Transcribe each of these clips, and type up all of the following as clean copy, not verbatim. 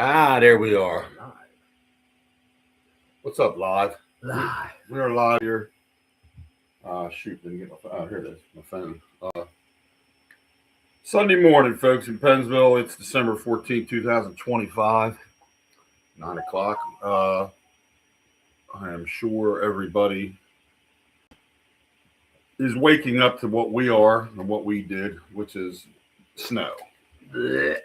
There we are. What's up, live? Live. We're live here. Shoot, didn't get my phone. Oh, here it is, my phone. Sunday morning, folks, in Pennsville. It's December 14th, 2025, 9 o'clock. I am sure everybody is waking up to what we are and what we did, which is snow. Blech.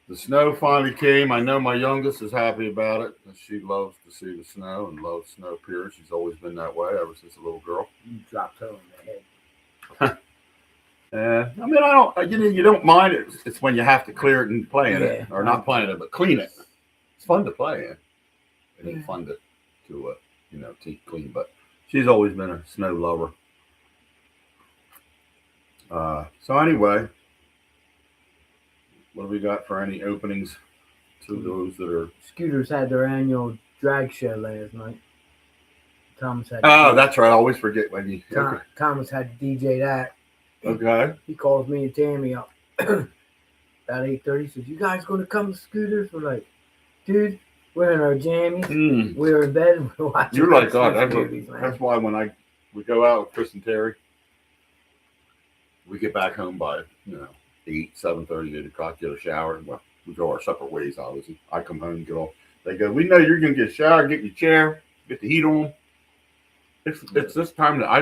The snow finally came. I know my youngest is happy about it. She loves to see the snow and loves snow periods. She's always been that way ever since a little girl. You dropped her on the head. I mean, I don't. You don't mind it. It's when you have to clear it and play in it, or not playing it, but clean it. It's fun to play in. It ain't fun to clean. But she's always been a snow lover. So anyway. What do we got for any openings to those that are... Scooters had their annual drag show last night. Thomas had... that's right. I always forget when you... Thomas had to DJ that. Okay. He calls me and Tammy up about 8:30. He says, you guys going to come to Scooters? We're like, dude, we're in our jammies. We're in bed and we're watching... You're like God. That's why when we go out with Chris and Terry, we get back home by, 7:30, 8 o'clock, get a shower. Well, we go our separate ways, obviously. I come home, get off. They go, we know you're going to get a shower, get your chair, get the heat on. It's this time that I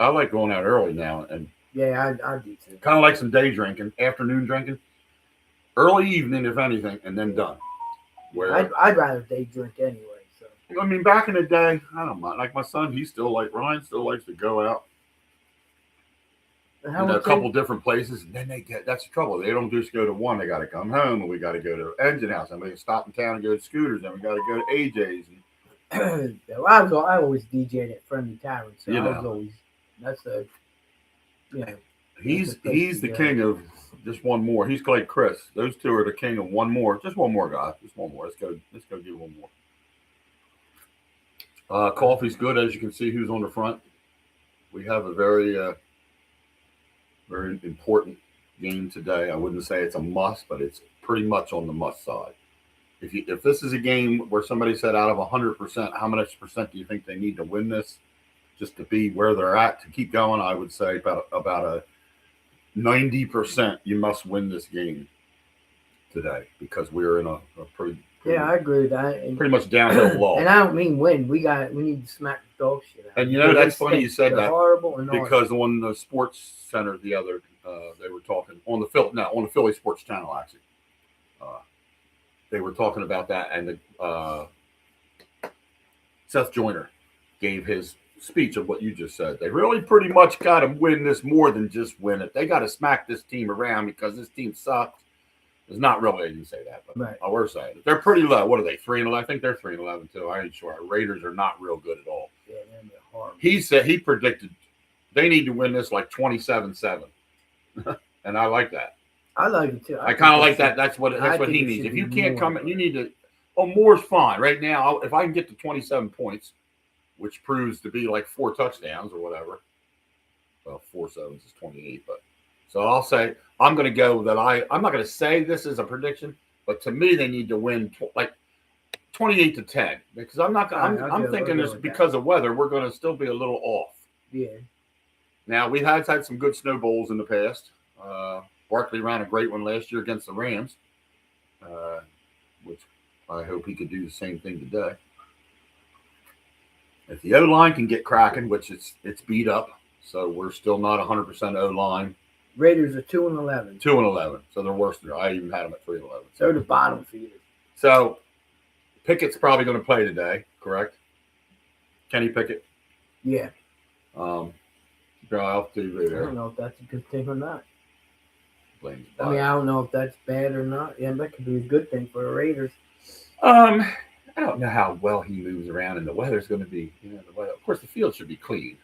like going out early now. And yeah, I do too. Kind of like some day drinking, afternoon drinking. Early evening, if anything, and then done. Where I'd rather day drink anyway. So I mean, back in the day, I don't mind. Like my son, Ryan still likes to go out. A couple different places, and then that's the trouble. They don't just go to one. They got to come home, and we got to go to Engine House, and we stop in town and go to Scooters, and we got to go to AJ's. I always DJ'd at Friendly Tavern, so I was always He's the king of just one more. He's like Chris. Those two are the king of one more. Just one more, guys. Just one more. Let's go get one more. Coffee's good, as you can see. Who's on the front? We have a very important game today. I wouldn't say it's a must, but it's pretty much on the must side. If this is a game where somebody said out of 100%, how much percent do you think they need to win this just to be where they're at to keep going? I would say about a 90% you must win this game today because we're in a pretty I agree with that. Pretty much downhill low. And I don't mean win. We need to smack the dog shit out. And that's funny you said that. Horrible and because on the Sports Center the other they were talking on the Philly Sports Channel actually. They were talking about that, and Seth Joyner gave his speech of what you just said. They really pretty much got to win this more than just win it. They got to smack this team around because this team sucks. It's not really, I didn't say that, but we're saying it. They're pretty low. What are they, 3-11? I think they're 3-11 too. I ain't sure. Our Raiders are not real good at all. Yeah, they're horrible. He predicted they need to win this like 27-7. And I like that. I like it too. I kind of like that. That's what he needs. If you can't come, you need to. Oh, more's fine. Right now, if I can get to 27 points, which proves to be like 4 touchdowns or whatever. Well, 4 sevens is 28, but so I'll say I'm going to go that I'm not going to say this is a prediction, but to me they need to win like 28-10 because I'm thinking this because of weather we're going to still be a little off. Yeah. Now we've had some good snowballs in the past. Barkley ran a great one last year against the Rams, which I hope he could do the same thing today. If the O-line can get cracking, which it's beat up, so we're still not 100% O-line. Raiders are 2-11. 2-11, so they're worse than I even had them at 3-11. So they're the bottom feeder. So Pickett's probably going to play today, correct? Kenny Pickett? Yeah. Off TV there. I don't know if that's a good thing or not. I don't know if that's bad or not. Yeah, that could be a good thing for the Raiders. I don't know how well he moves around, and the weather's going to be, the weather. Of course, the field should be clean.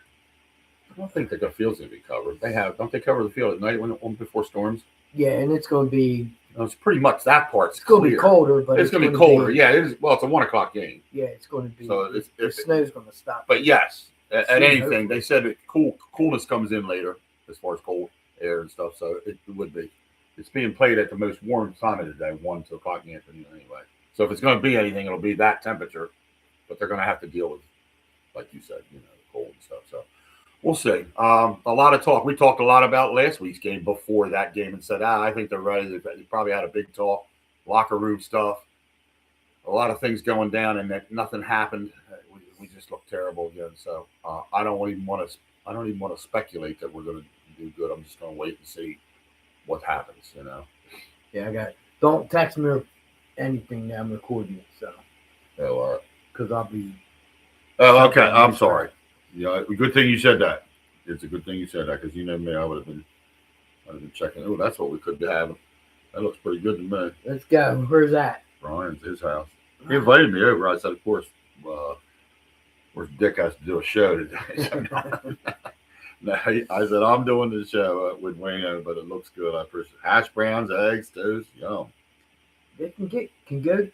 I don't think the field's going to be covered. Don't they cover the field at night before storms? Yeah, and it's going to be. It's pretty much that part's It's going to be colder, but it's going to be colder. Yeah, it is. Well, it's a 1 o'clock game. Yeah, it's going to be. So the snow's going to stop. But yes, at anything, they said that coolness comes in later as far as cold air and stuff. So it would be. It's being played at the most warm time of the day, 1 to 2 o'clock in the afternoon anyway. So if it's going to be anything, it'll be that temperature. But they're going to have to deal with, like you said, the cold and stuff. So we'll see. A lot of talk. We talked a lot about last week's game before that game and said, I think they're ready. They probably had a big talk, locker room stuff, a lot of things going down, and that nothing happened. We just looked terrible again. So I don't even want to speculate that we're going to do good. I'm just going to wait and see what happens. Yeah, don't text me or anything that I'm recording. So. Oh, all right. Because I'll be. Oh, okay. I'm sorry. Yeah, good thing you said that. It's a good thing you said that because you know me, I would have been checking. Oh, that's what we could be having. That looks pretty good to me. Let's go. Where's that? Brian's, his house. He invited me over. I said, of course, Dick has to do a show today. No, I said, I'm doing the show with Wayno, but it looks good. I appreciate it. Hash browns, eggs, toast, yum. They can go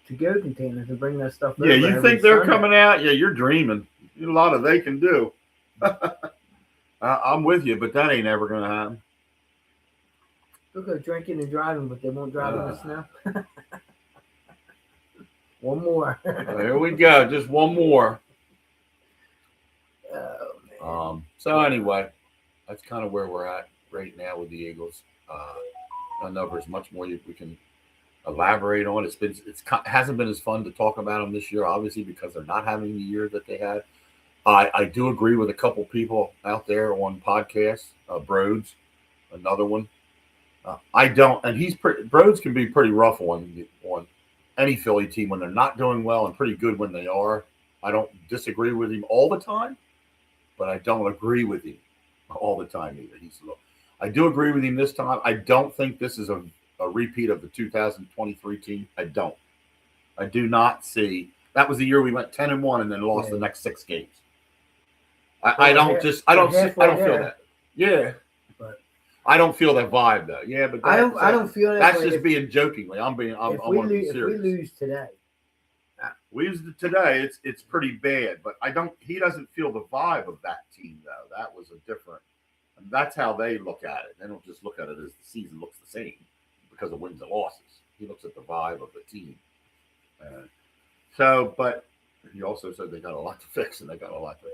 to-go containers and bring that stuff over. Yeah, you think they're coming out? Yeah, you're dreaming. A lot of they can do. I'm with you, but that ain't ever going to happen. They'll go drinking and driving, but they won't drive in the snow. One more. Here we go. Just one more. Oh, man. So anyway, that's kind of where we're at right now with the Eagles. I don't know if there's much more we can elaborate on. It hasn't been as fun to talk about them this year, obviously, because they're not having the year that they had. I do agree with a couple people out there on podcasts. Broads, another one. I don't, and Broads can be pretty rough on any Philly team when they're not doing well and pretty good when they are. I don't disagree with him all the time, but I don't agree with him all the time either. I do agree with him this time. I don't think this is a repeat of the 2023 team. I don't. I do not see. That was the year we went 10-1 and then lost the next 6 games. I don't feel that. Yeah. But I don't feel that vibe though. Yeah, but I don't feel that. That's just being jokingly. I'm serious. If we lose today. We lose today, it's pretty bad, but he doesn't feel the vibe of that team though. That was a different, and that's how they look at it. They don't just look at it as the season looks the same because of wins and losses. He looks at the vibe of the team. But he also said they got a lot to fix and they got a lot to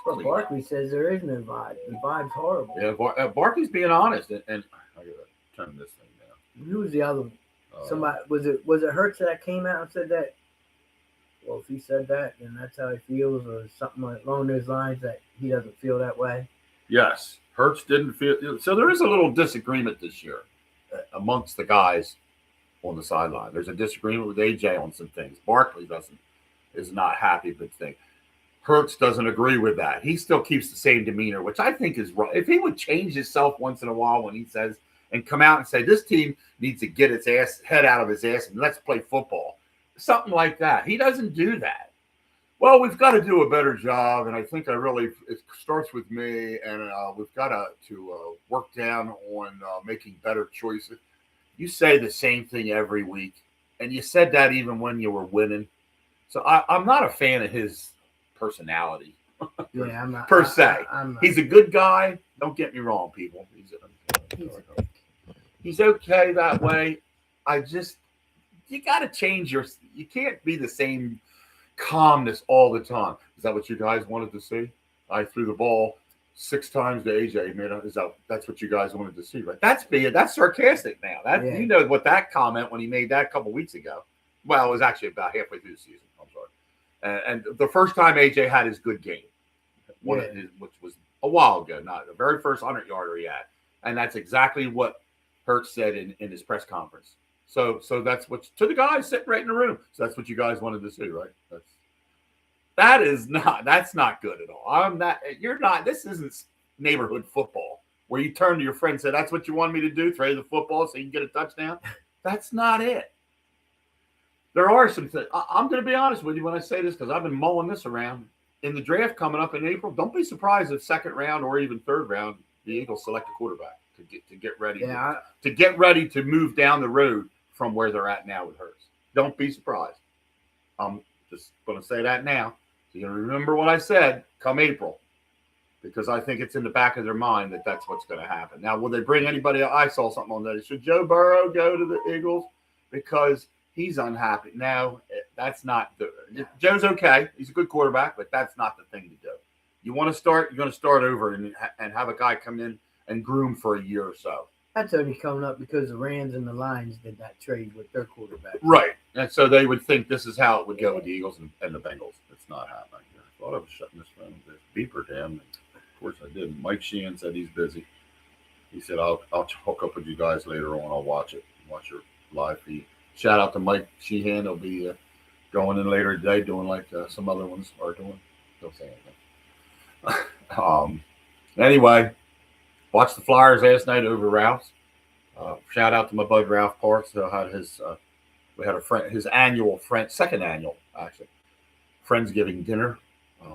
Well, Barkley says there is no vibe. The vibe's horrible. Yeah, Barkley's being honest, and I gotta turn this thing down. Who was the other one? Somebody was it Hurts that came out and said that? Well, if he said that, then that's how he feels, or something along those lines that he doesn't feel that way. Yes, Hurts didn't feel. So there is a little disagreement this year amongst the guys on the sideline. There's a disagreement with AJ on some things. Barkley is not happy with things. Hurts doesn't agree with that. He still keeps the same demeanor, which I think is right. If he would change himself once in a while when he says and come out and say this team needs to get its head out of his ass and let's play football, something like that. He doesn't do that. Well, we've got to do a better job, and I think it starts with me, and we've got to work down on making better choices. You say the same thing every week, and you said that even when you were winning. So I'm not a fan of his personality. Yeah, I'm not. Per se. He's a good guy. Don't get me wrong, people. He's okay that way. You got to change you can't be the same calmness all the time. Is that what you guys wanted to see? I threw the ball 6 times to AJ. That's what you guys wanted to see, right? That's sarcastic now. You know what that comment when he made that a couple weeks ago. Well, it was actually about halfway through the season. I'm sorry. And the first time AJ had his good game, which was a while ago, not the very first 100-yarder he had. And that's exactly what Hurts said in his press conference. So that's what to the guys sitting right in the room. So that's what you guys wanted to see, right? That's not good at all. This isn't neighborhood football where you turn to your friend and say, that's what you want me to do, throw the football so you can get a touchdown. That's not it. There are some things. I'm going to be honest with you when I say this because I've been mulling this around. In the draft coming up in April, don't be surprised if 2nd round or even 3rd round, the Eagles select a quarterback to get ready. Yeah. To get ready to move down the road from where they're at now with Hurts. Don't be surprised. I'm just going to say that now. So you're going to remember what I said come April because I think it's in the back of their mind that that's what's going to happen. Now, will they bring anybody? I saw something on that. Should Joe Burrow go to the Eagles? Because he's unhappy. No, that's not Joe's okay. He's a good quarterback, but that's not the thing to do. You want to start, you're going to start over and have a guy come in and groom for a year or so. That's only coming up because the Rams and the Lions did that trade with their quarterback. Right. And so they would think this is how it would go with the Eagles and the Bengals. It's not happening. I thought I was shutting this phone, this beeper down. Of course I didn't. Mike Sheehan said he's busy. He said, I'll hook up with you guys later on. I'll watch your live feed. Shout out to Mike Sheehan. He'll be going in later today doing like some other ones are doing. Don't say anything. Anyway, watched the Flyers last night over Ralph's. Shout out to my bud Ralph Parks. Had his we had his second annual actually Friendsgiving dinner.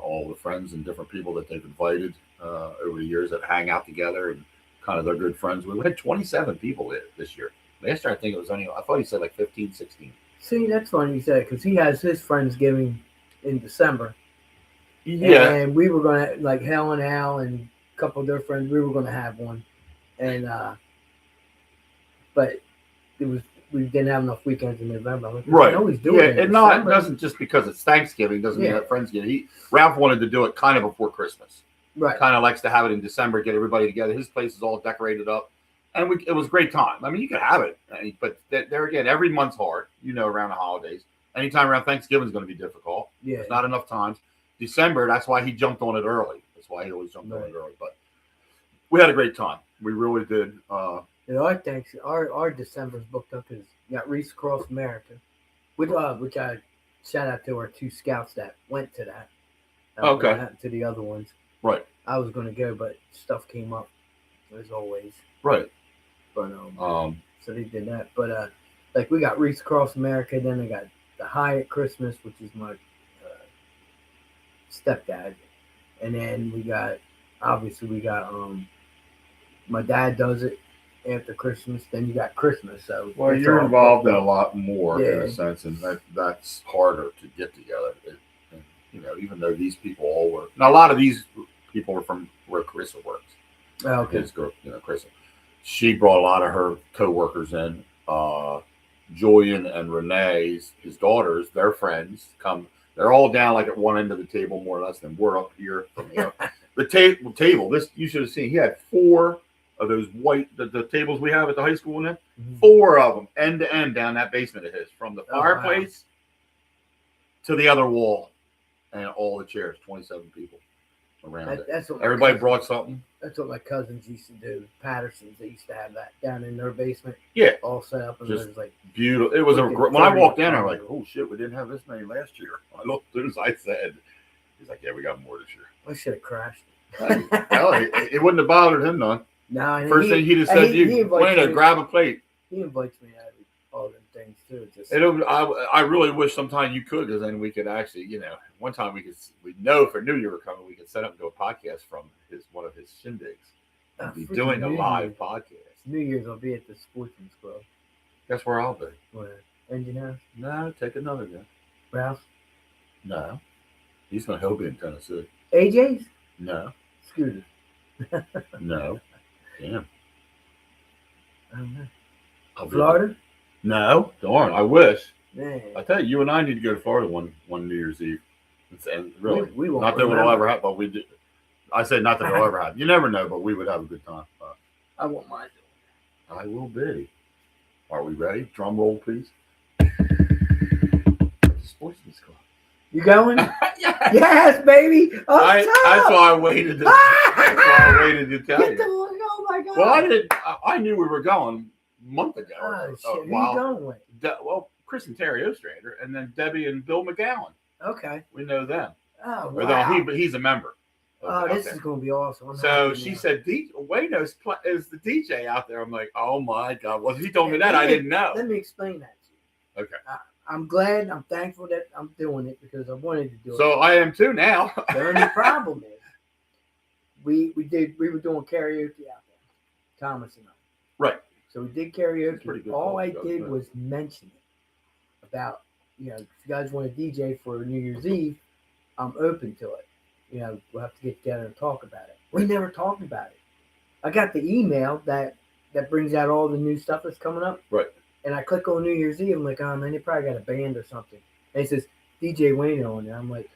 All the friends and different people that they've invited over the years that hang out together and kind of they're good friends. We had 27 people this year. Last year I think it was I thought he said like 15, 16. See, that's funny you said because he has his Friendsgiving in December. Yeah, and we were gonna like Hal and Al and a couple of their friends. We were gonna have one, and but we didn't have enough weekends in November. Like, right? Always do it. And it doesn't just because it's Thanksgiving doesn't mean that Friendsgiving. Ralph wanted to do it kind of before Christmas. Right. Kind of likes to have it in December, get everybody together. His place is all decorated up, and it was a great time. I mean, you could have it, but there again, every month's hard. Around the holidays. Anytime around Thanksgiving is going to be difficult. Yeah. There's not enough times. December, that's why he jumped on it early. That's why he always jumped on it early. But we had a great time. We really did. Our December's booked up because we got Reese Across America, which I shout out to our two scouts that went to that. Okay. To the other ones. Right. I was going to go, but stuff came up as always. Right. But so they did that. But like we got Reese Across America, then they got the Hyatt Christmas, which is my stepdad, and then we got my dad does it after Christmas. Then you got Christmas. So you're involved in a lot more in a sense, and that's harder to get together. Even though these people all work now, a lot of these people are from where Carissa works. Oh, okay. His girl, Carissa, she brought a lot of her co-workers in. Julian and Renee's, his daughters, their friends come. They're all down like at one end of the table, more or less, than we're up here. The table. This you should have seen. He had 4 of those white the tables we have at the high school now. Mm-hmm. 4 of them, end to end, down that basement of his, from the fireplace to the other wall, and all the chairs. 27 people around it. Everybody brought something. That's what my cousins used to do. Pattersons, they used to have that down in their basement. Yeah, all set up, and it was like beautiful. It was when I walked in, I was like, "Oh shit, we didn't have this many last year." I looked as I said, "He's like, yeah, we got more this year." I should have crashed. Hell, it wouldn't have bothered him none. No, first thing he'd have said to you, "Wayno, grab a plate." He invites me out of all them things too. I really wish sometime you could, because then we could actually, one time we know if I knew you were coming, we could set up and do a podcast from one of his shindigs. Be doing a live podcast. New Year's I'll be at the Sportsman's Club. Guess where I'll be? Where? Engine House? No, take another guy. Ralph? No. He'll be in Tennessee. AJ's? No. Scooter? No. Damn. I don't know. Florida? No. Darn, I wish. Man. I tell you and I need to go to Florida one New Year's Eve. And really, we won't not that it'll ever happen, but we do. I said not that it'll ever happen. You never know, but we would have a good time. I won't mind doing that. I will be. Are we ready? Drum roll, please. Sportsman's Club. You going? Yes. Yes, baby. That's why I waited. That's why I waited to tell you. Oh my God. Well, I knew we were going a month ago. Oh shit! Who you going with? Well, Chris and Terry Ostrander, and then Debbie and Bill McGowan. Okay. We know them. Oh wow. Or he's a member. This is going to be awesome. So she said, Wayno is the DJ out there. I'm like, oh my God. Well, he told me that. I didn't know. Let me explain that to you. Okay. I'm glad. I'm thankful that I'm doing it because I wanted to do it. So I am too now. The only problem is we were doing karaoke out there, Thomas and I. Right. So we did karaoke. All I did good. Was mention it about, if you guys want to DJ for New Year's Eve, I'm open to it. We'll have to get together and talk about it. We never talked about it. I got the email that brings out all the new stuff that's coming up. Right. And I click on New Year's Eve. I'm like, oh man, they probably got a band or something. And it says DJ Wayno on there. I'm like,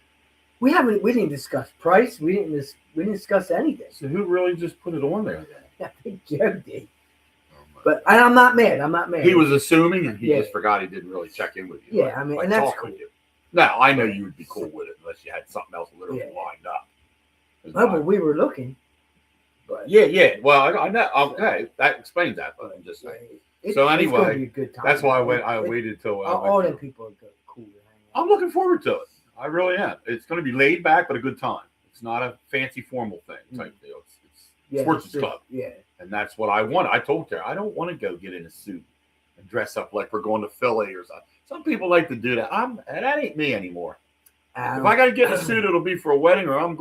we didn't discuss price. We didn't discuss anything. So who really just put it on there? I think Joe did. But I'm not mad. I'm not mad. He was assuming, and he just forgot he didn't really check in with you. Yeah, I mean, and that's cool. Now, I know you would be cool with it unless you had something else literally lined up. Oh, but we were looking. But yeah. Well, I know. Okay, that explains that. But I'm just saying. So anyway, be a good time. That's why I waited till all them people are cool to hang out. I'm looking forward to it. I really am. It's going to be laid back, but a good time. It's not a fancy formal thing type deal. It's sports club. Yeah. And that's what I want. I told her, I don't want to go get in a suit and dress up like we're going to Philly or something. Some people like to do that. That ain't me anymore. If I got to get in a suit, it'll be for a wedding or I'm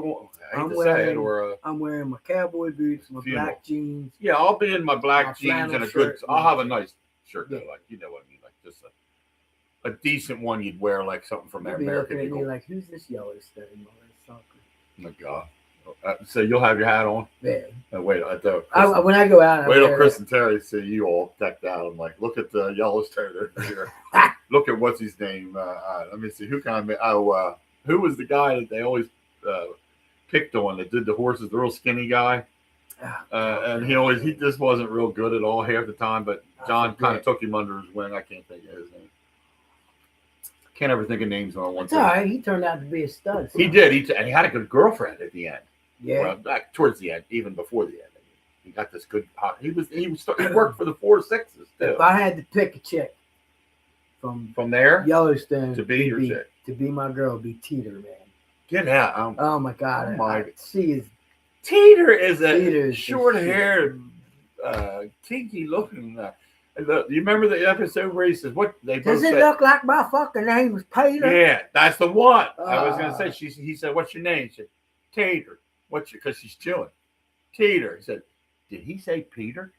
wearing my cowboy boots, my black jeans. Yeah, I'll be in my black jeans and a good. I'll have a nice shirt though, like you know what I mean, like just a decent one you'd wear, like something from American Eagle. Me like, who's this Yellowstone? Oh my God. So you'll have your hat on? Yeah. Wait, when I go out, wait till Chris and Terry see you all decked out. I'm like, look at the Yellowstone here. Look at what's his name. Let me see. Who was the guy that they always picked on that did the horses? The real skinny guy. And he just wasn't real good at all half the time. But John kind of took him under his wing. I can't think of his name. Can't ever think of names on one. It's all right. He turned out to be a stud. So. He did. And he had a good girlfriend at the end. Yeah. Well, back towards the end, even before the end, he got this good. He worked for the 4-6s too. If I had to pick a chick from there Yellowstone to be your chick, to be my girl, be Teeter, man. Get out! Oh my God! Teeter is a short-haired, kinky looking. You remember the episode where he says, "What they both does it look like my fucking name was Peter?" Yeah, that's the one. I was gonna say. He said, "What's your name?" She said, "Tater." Because she's chilling. Teeter. He said, "Did he say Peter?"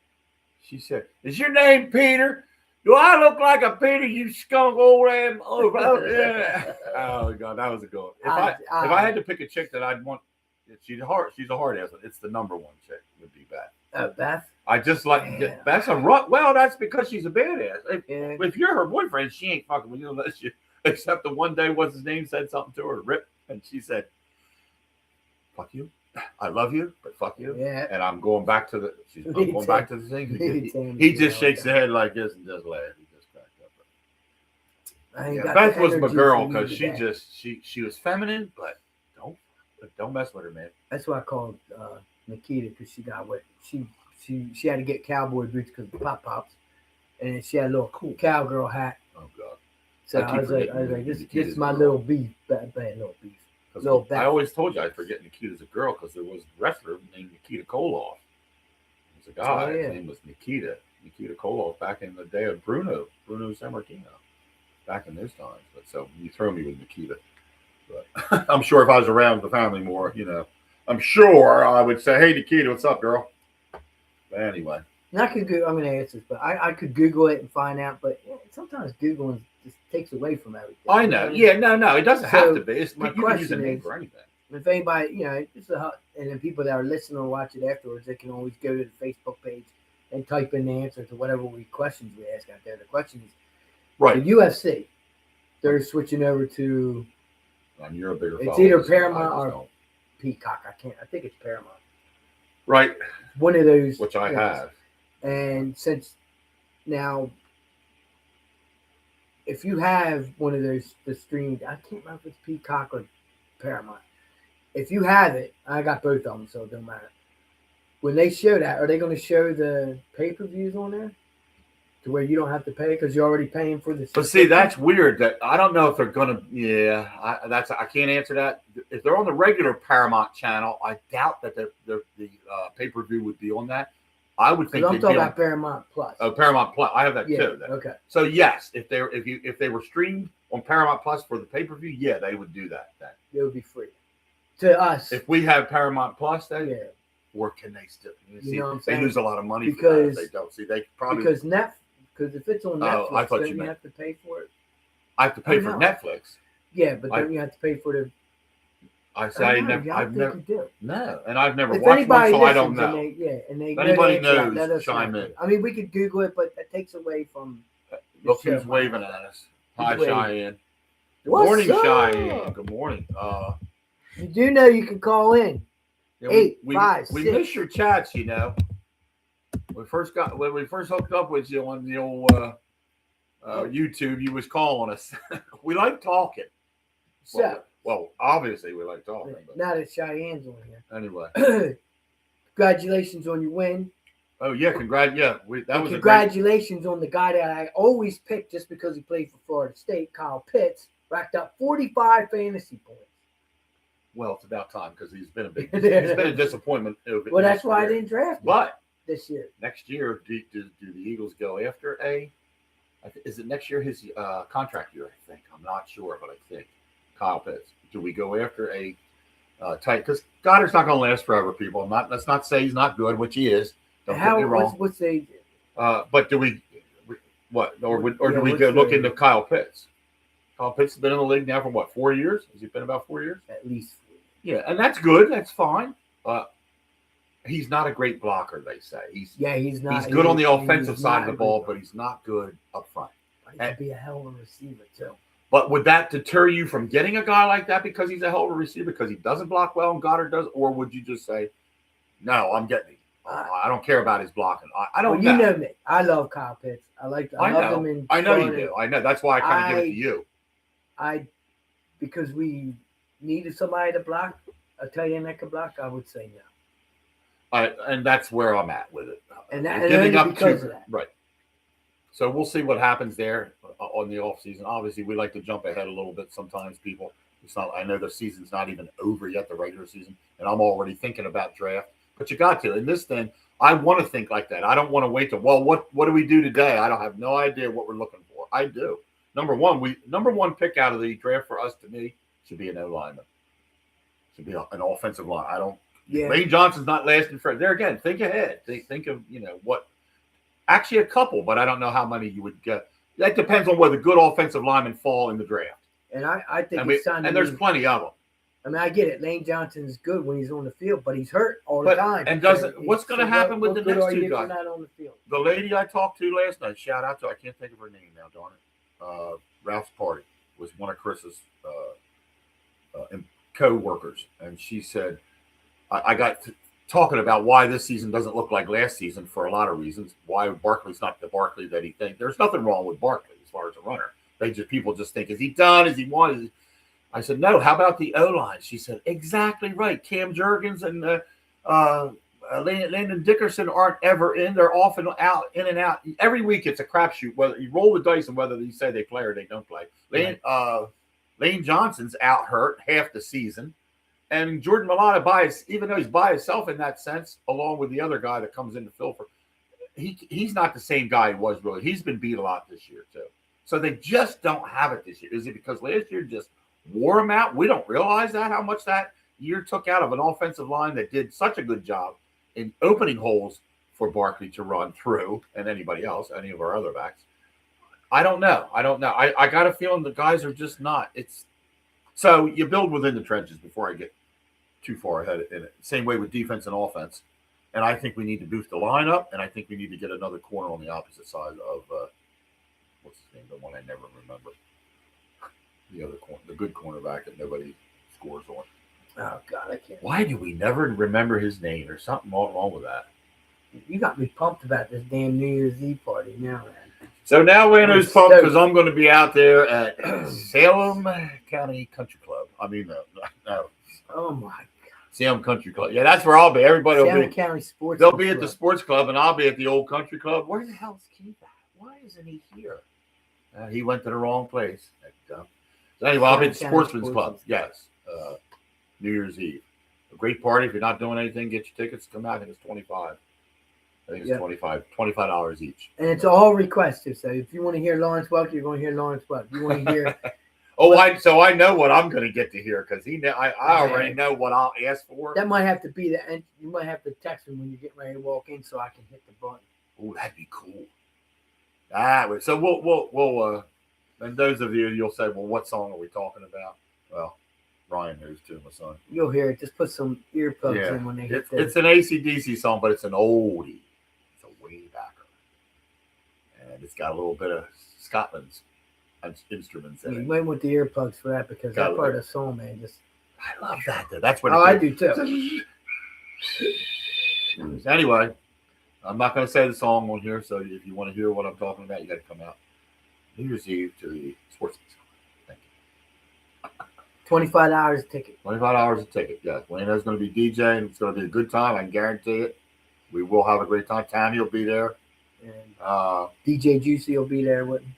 She said, "Is your name Peter? Do I look like a Peter, you skunk old man?" Yeah. Oh God, that was a good one. If I had to pick a chick that I'd want, she's a hard ass. It's the number one chick would be Beth. Beth. I just like Beth's a rough. Well, that's because she's a badass. If you're her boyfriend, she ain't fucking with you unless you. Except the one day, what's his name, said something to her, Rip, and she said, "Fuck you. I love you, but fuck you." Yeah. And I'm going back to the. I'm going back to the thing. He just shakes his head like this and just laughs. He just cracked up. Beth was my girl because she was feminine, but don't mess with her, man. That's why I called Nikita, because she got what she had to get cowboy boots because of the pop-pops, and she had a little cool cowgirl hat. Oh God! So I was like, this is my little beef, bad little beef. I always told you I forget Nikita's a girl because there was a wrestler named Nikita Koloff. He was a guy. His name was Nikita Koloff back in the day of Bruno Sammartino, back in those times. But so you throw me with Nikita. But I'm sure if I was around the family more, I'm sure I would say, "Hey, Nikita, what's up, girl?" But anyway. And I could Google, I'm going to answer this, but I could Google it and find out. But sometimes Googling just takes away from everything. I know. Yeah, no, it doesn't have to be. You can use a name for anything. If anybody, and then people that are listening or watch it afterwards, they can always go to the Facebook page and type in the answer to whatever questions we ask out there. The question is, right. The UFC, they're switching over to. You're a bigger. It's either Paramount or Peacock. I think it's Paramount. Right. One of those. Which I have. And since now, if you have one of those, the streamed, I can't remember if it's Peacock or Paramount. If you have it, I got both of them, so it don't matter. When they show that, are they going to show the pay-per-views on there? To where you don't have to pay because you're already paying for the. But see, that's weird. That I don't know if they're gonna. Yeah, I can't answer that. If they're on the regular Paramount channel, I doubt that the pay-per-view would be on that. I would think. I'm talking about Paramount Plus. Oh, Paramount Plus. I have that too. Then. Okay. So yes, if they were streamed on Paramount Plus for the pay-per-view, yeah, they would do that. It would be free to us. If we have Paramount Plus, then yeah. Or can they still? You know what I'm they saying? lose a lot of money because they don't. See, they probably because if it's on Netflix, I thought don't you have to pay for it? I have to pay for Netflix. Yeah, but don't you have to pay for the? I've never. No, and I've never watched one, so I don't know. And they if anybody knows, chime in. I mean, we could Google it, but that takes away from. Look show, who's waving at us. Hi, waving? Cheyenne. Good What's morning, up? Cheyenne. Good morning. You do know you can call in. Yeah, 856. We miss your chats, you know. When we first hooked up with you on the old YouTube, you was calling us. We like talking. So, well, obviously we like talking. But now that Cheyenne's on here. Anyway. Congratulations on your win. Oh yeah, congratulations on the guy that I always pick just because he played for Florida State, Kyle Pitts, racked up 45 fantasy points. Well, it's about time because he's been a disappointment. Well, that's why I didn't draft him. But this year, next year, do the Eagles go after is it next year his contract year? I think I'm not sure, but I think Kyle Pitts. Do we go after a tight? Because Goddard's not going to last forever, people. Let's not say he's not good, which he is. Don't get me wrong. What's the age? But do we what or do we go look into Kyle Pitts? Kyle Pitts has been in the league now for what, 4 years? Has he been about 4 years? At least 4 years. Yeah, and that's good. That's fine. He's not a great blocker, they say. He's not. He's good on the offensive side of the ball, but he's not good up front. He could be a hell of a receiver too. But would that deter you from getting a guy like that because he's a hell of a receiver because he doesn't block well and Goddard does, or would you just say, no, I'm getting him? I don't care about his blocking. I don't know. You know me. I love Kyle Pitts. I love him in I know you do. I know. That's why I kind of give it to you. Because we needed somebody to block, a tight end that could block, I would say no. And that's where I'm at with it. And giving up because of that. Right. So we'll see what happens there on the offseason. Obviously, we like to jump ahead a little bit sometimes, people. It's not. I know the season's not even over yet, the regular season, and I'm already thinking about draft. But you got to. In this thing, I want to think like that. I don't want to wait till, well, what do we do today? I don't have no idea what we're looking for. I do. Number one pick out of the draft for us, to me, should be an O-lineman. Should be an offensive line. Lane Johnson's not lasting forever. There again, think ahead. Think of, what. Actually, a couple, but I don't know how many you would get. That depends on whether good offensive linemen fall in the draft. And I think and there's plenty of them. I mean, I get it. Lane Johnson's good when he's on the field, but he's hurt all the time. And what's going to happen with the next two guys? Not on the field? The lady I talked to last night, shout out to, I can't think of her name now, darn it. Ralph's party was one of Chris's co-workers, and she said, I got talking about why this season doesn't look like last season for a lot of reasons. Why Barkley's not the Barkley that he thinks. There's nothing wrong with Barkley as far as a runner. People just think, is he done? Is he won? I said, no. How about the O-line? She said, exactly right. Cam Jurgens and Landon Dickerson aren't ever in. They're often out, in and out. Every week it's a crapshoot. Whether you roll the dice and whether you say they play or they don't play. Lane Johnson's out hurt half the season. And Jordan Mailata, even though he's by himself in that sense, along with the other guy that comes in to fill for, he's not the same guy he was really. He's been beat a lot this year too. So they just don't have it this year. Is it because last year just wore him out? We don't realize that, how much that year took out of an offensive line that did such a good job in opening holes for Barkley to run through, and anybody else, any of our other backs. I don't know. I got a feeling the guys are just not. So you build within the trenches before I get too far ahead in it. Same way with defense and offense. And I think we need to boost the lineup, and I think we need to get another corner on the opposite side of what's his name? The one I never remember. The other corner, the good cornerback that nobody scores on. Oh God, I can't. Why do we never remember his name? There's something wrong with that. You got me pumped about this damn New Year's Eve party now, man. So now Wayno's pumped because I'm going to be out there at Salem County Country Club. No. Oh my God. Salem Country Club. Yeah, that's where I'll be. Everybody will Salem be. County Sports. They'll be at the sports club, and I'll be at the old country club. Where the hell's Keith at? Why isn't he here? He went to the wrong place. So anyway, I'll be at the Sportsman's Club. Yes. New Year's Eve. A great party. If you're not doing anything, get your tickets. Come out. I think it's $25. I think it's $25 each. And it's all requested. So if you want to hear Lawrence Welk, you're going to hear Lawrence Welk. You want to hear. So I know what I'm going to get to hear because I already know what I'll ask for. That might have to be the end. You might have to text him when you get ready to walk in so I can hit the button. Oh, that'd be cool. So we'll and those of you'll say, well, what song are we talking about? Well, Ryan knows too, my son. You'll hear it. Just put some earplugs in when they hit this. It's an AC/DC song, but it's an oldie. It's a way backer. And it's got a little bit of Scotland's instruments in You it. might want the earplugs for that because that part of the song, man, just. I love that though. That's what. I do too. Anyway, I'm not going to say the song on here, so if you want to hear what I'm talking about, you got to come out New Year's Eve to the sports. Thank you. $25 a ticket. $25 a ticket. Yeah, Wayno's going to be DJing. It's going to be a good time. I can guarantee it. We will have a great time. Tammy will be there. And DJ Juicy will be there with him.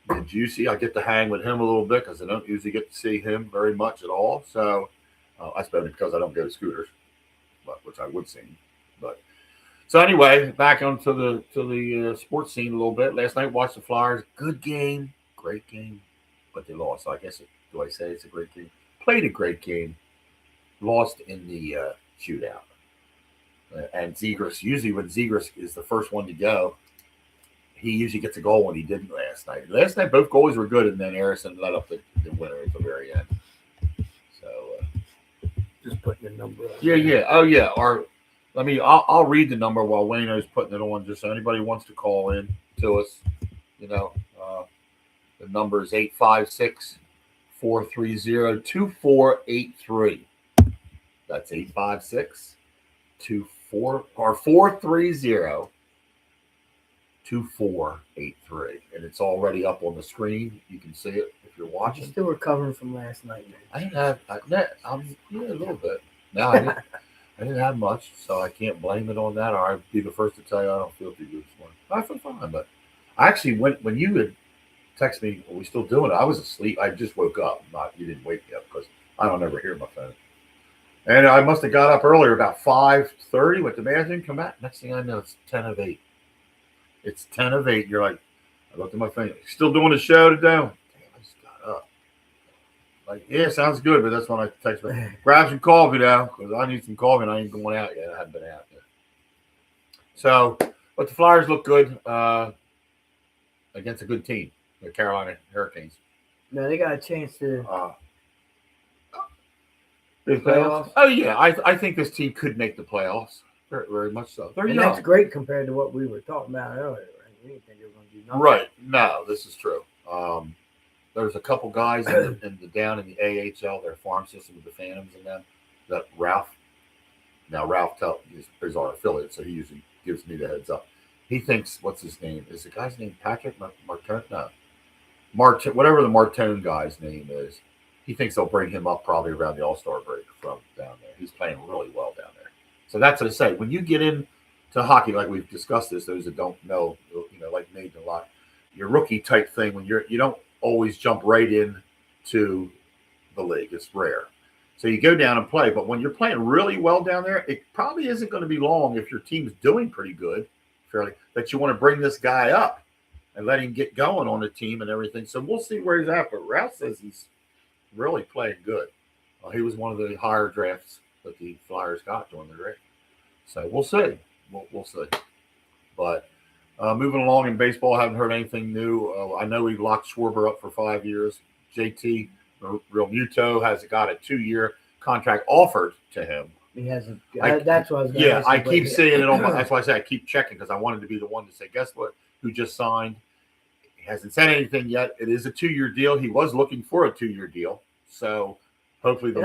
And Juicy, I get to hang with him a little bit because I don't usually get to see him very much at all. So I suppose because I don't go to Scooters, which I would see. But so anyway, back onto the sports scene a little bit. Last night, watched the Flyers. Good game, great game, but they lost. So I guess do I say it's a great game? Played a great game, lost in the shootout. And Zegras, usually when Zegras is the first one to go, he usually gets a goal when he didn't last night. Last night, both goalies were good, and then Harrison let up the winner at the very end. So just put your number on. Yeah. Oh, yeah. I'll read the number while Wayno's putting it on, just so anybody wants to call in to us. The number is 856-430-2483. That's 430-2483, and it's already up on the screen. You can see it if you're watching. You're still recovering from last night, man. I didn't have a little bit. No, I didn't have much, so I can't blame it on that. Or I'd be the first to tell you I don't feel too good this morning. I feel fine, but I actually when you had texted me, are we still doing it? I was asleep. I just woke up. You didn't wake me up because I don't ever hear my phone. And I must have got up earlier, about 5:30, went to the bathroom, come back. Next thing I know, it's 10 of 8. It's 10 of 8. You're like, I looked at my phone. Still doing the show today? Damn, I just got up. Like, yeah, sounds good, but that's when I text me. Grab some coffee now, because I need some coffee, and I ain't going out yet. I haven't been out yet. So, but the Flyers look good against a good team, the Carolina Hurricanes. No, they got a chance to playoffs. Oh yeah, I think this team could make the playoffs. Very, very much so. And that's great compared to what we were talking about earlier. Right? We didn't think they were going to do nothing. Right. No, this is true. There's a couple guys down in the AHL, their farm system with the Phantoms and them. That Ralph is our affiliate, so he usually gives me the heads up. He thinks, what's his name? Is the guy's name Patrick Martone? No, Martin, whatever the Martone guy's name is. He thinks they'll bring him up probably around the All-Star break from down there. He's playing really well down there. So that's what I say. When you get into hockey, like we've discussed this, those that don't know, like Nate a lot, your rookie type thing, when you don't always jump right into the league. It's rare. So you go down and play. But when you're playing really well down there, it probably isn't going to be long if your team's doing pretty good, fairly, that you want to bring this guy up and let him get going on the team and everything. So we'll see where he's at. But Ralph says he's really playing good. He was one of the higher drafts that the Flyers got during the draft. So we'll see. We'll see. But moving along in baseball, I haven't heard anything new. I know we locked Schwarber up for 5 years. JT Realmuto has got a 2-year contract offered to him. He hasn't. That's what I was going to ask. I keep seeing it on my. That's why I say I keep checking because I wanted to be the one to say, guess what? Who just signed? He hasn't said anything yet. It is a 2-year deal. He was looking for a 2-year deal. So hopefully the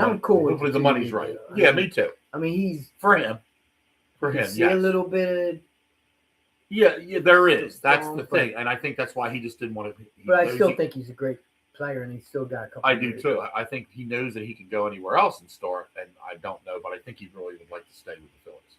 money's right. Yeah, me too. I mean, he's for him. For him, see a little bit of. Yeah, there is. That's the thing, and I think that's why he just didn't want to. But I still think he's a great player, and he's still got a couple. I do too. I think he knows that he can go anywhere else and start, and I don't know, but I think he really would like to stay with the Phillies.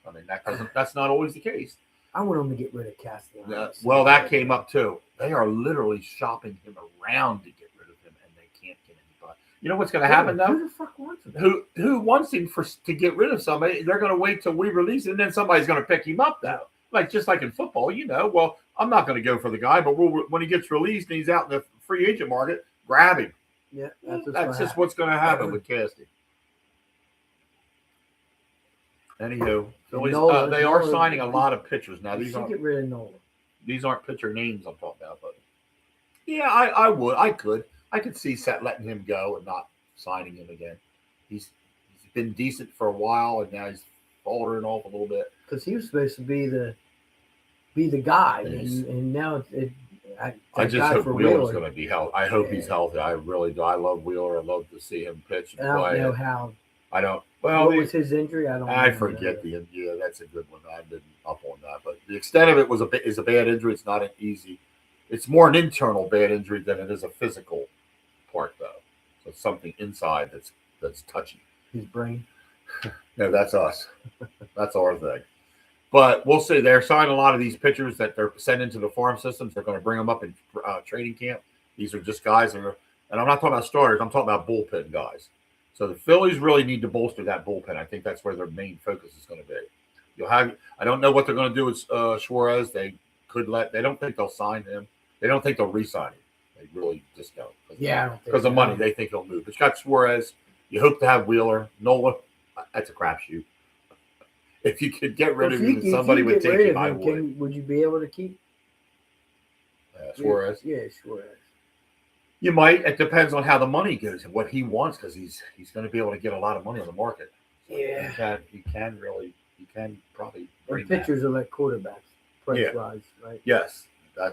I mean, that's not always the case. I want him to get rid of Castellanos. Well, that came up too. They are literally shopping him around to get rid of him, and they can't get anybody. You know what's going to happen though? Who the fuck wants him? Who wants him to get rid of somebody? They're going to wait till we release it, and then somebody's going to pick him up though. Just like in football, well, I'm not going to go for the guy, but when he gets released and he's out in the free agent market, grab him. Yeah, that's just what's going to happen with Casty. Anywho, Phillies, they are signing a lot of pitchers now. These aren't get rid of Nolan. These aren't pitcher names I'm talking about, but yeah, I could see Seth letting him go and not signing him again. He's been decent for a while, and now he's faltering off a little bit because he was supposed to be the guy, and now I just God hope for Wheeler's Wheeler. going to be healthy. I hope he's Yeah. healthy. I really do. I love Wheeler. I love to see him pitch and And I don't play. know how. I don't. Well, What was his injury? I don't. I really forget know. yeah, that's a good one. I've been up on that, but the extent of it is a bad injury. It's not an easy. It's more an internal bad injury than it is a physical part, though. So it's something inside that's touchy. His brain. No, that's us. That's our thing. But we'll see. They're signing a lot of these pitchers that they're sending to the farm systems. They're going to bring them up in training camp. These are just guys, and I'm not talking about starters. I'm talking about bullpen guys. So the Phillies really need to bolster that bullpen. I think that's where their main focus is going to be. You'll have. I don't know what they're going to do with Suarez. They don't think they'll sign him. They don't think they'll re-sign him. They really just don't. Yeah, because of money, they think he'll move. But you got Suarez. You hope to have Wheeler, Nola. That's a crapshoot. If you could get rid of him, and somebody would take him. I would. Would you be able to keep Suarez? Yeah, Suarez. You might. It depends on how the money goes and what he wants, because he's going to be able to get a lot of money on the market. So yeah, he can probably. And pitchers are like quarterbacks, price wise, right? Yes,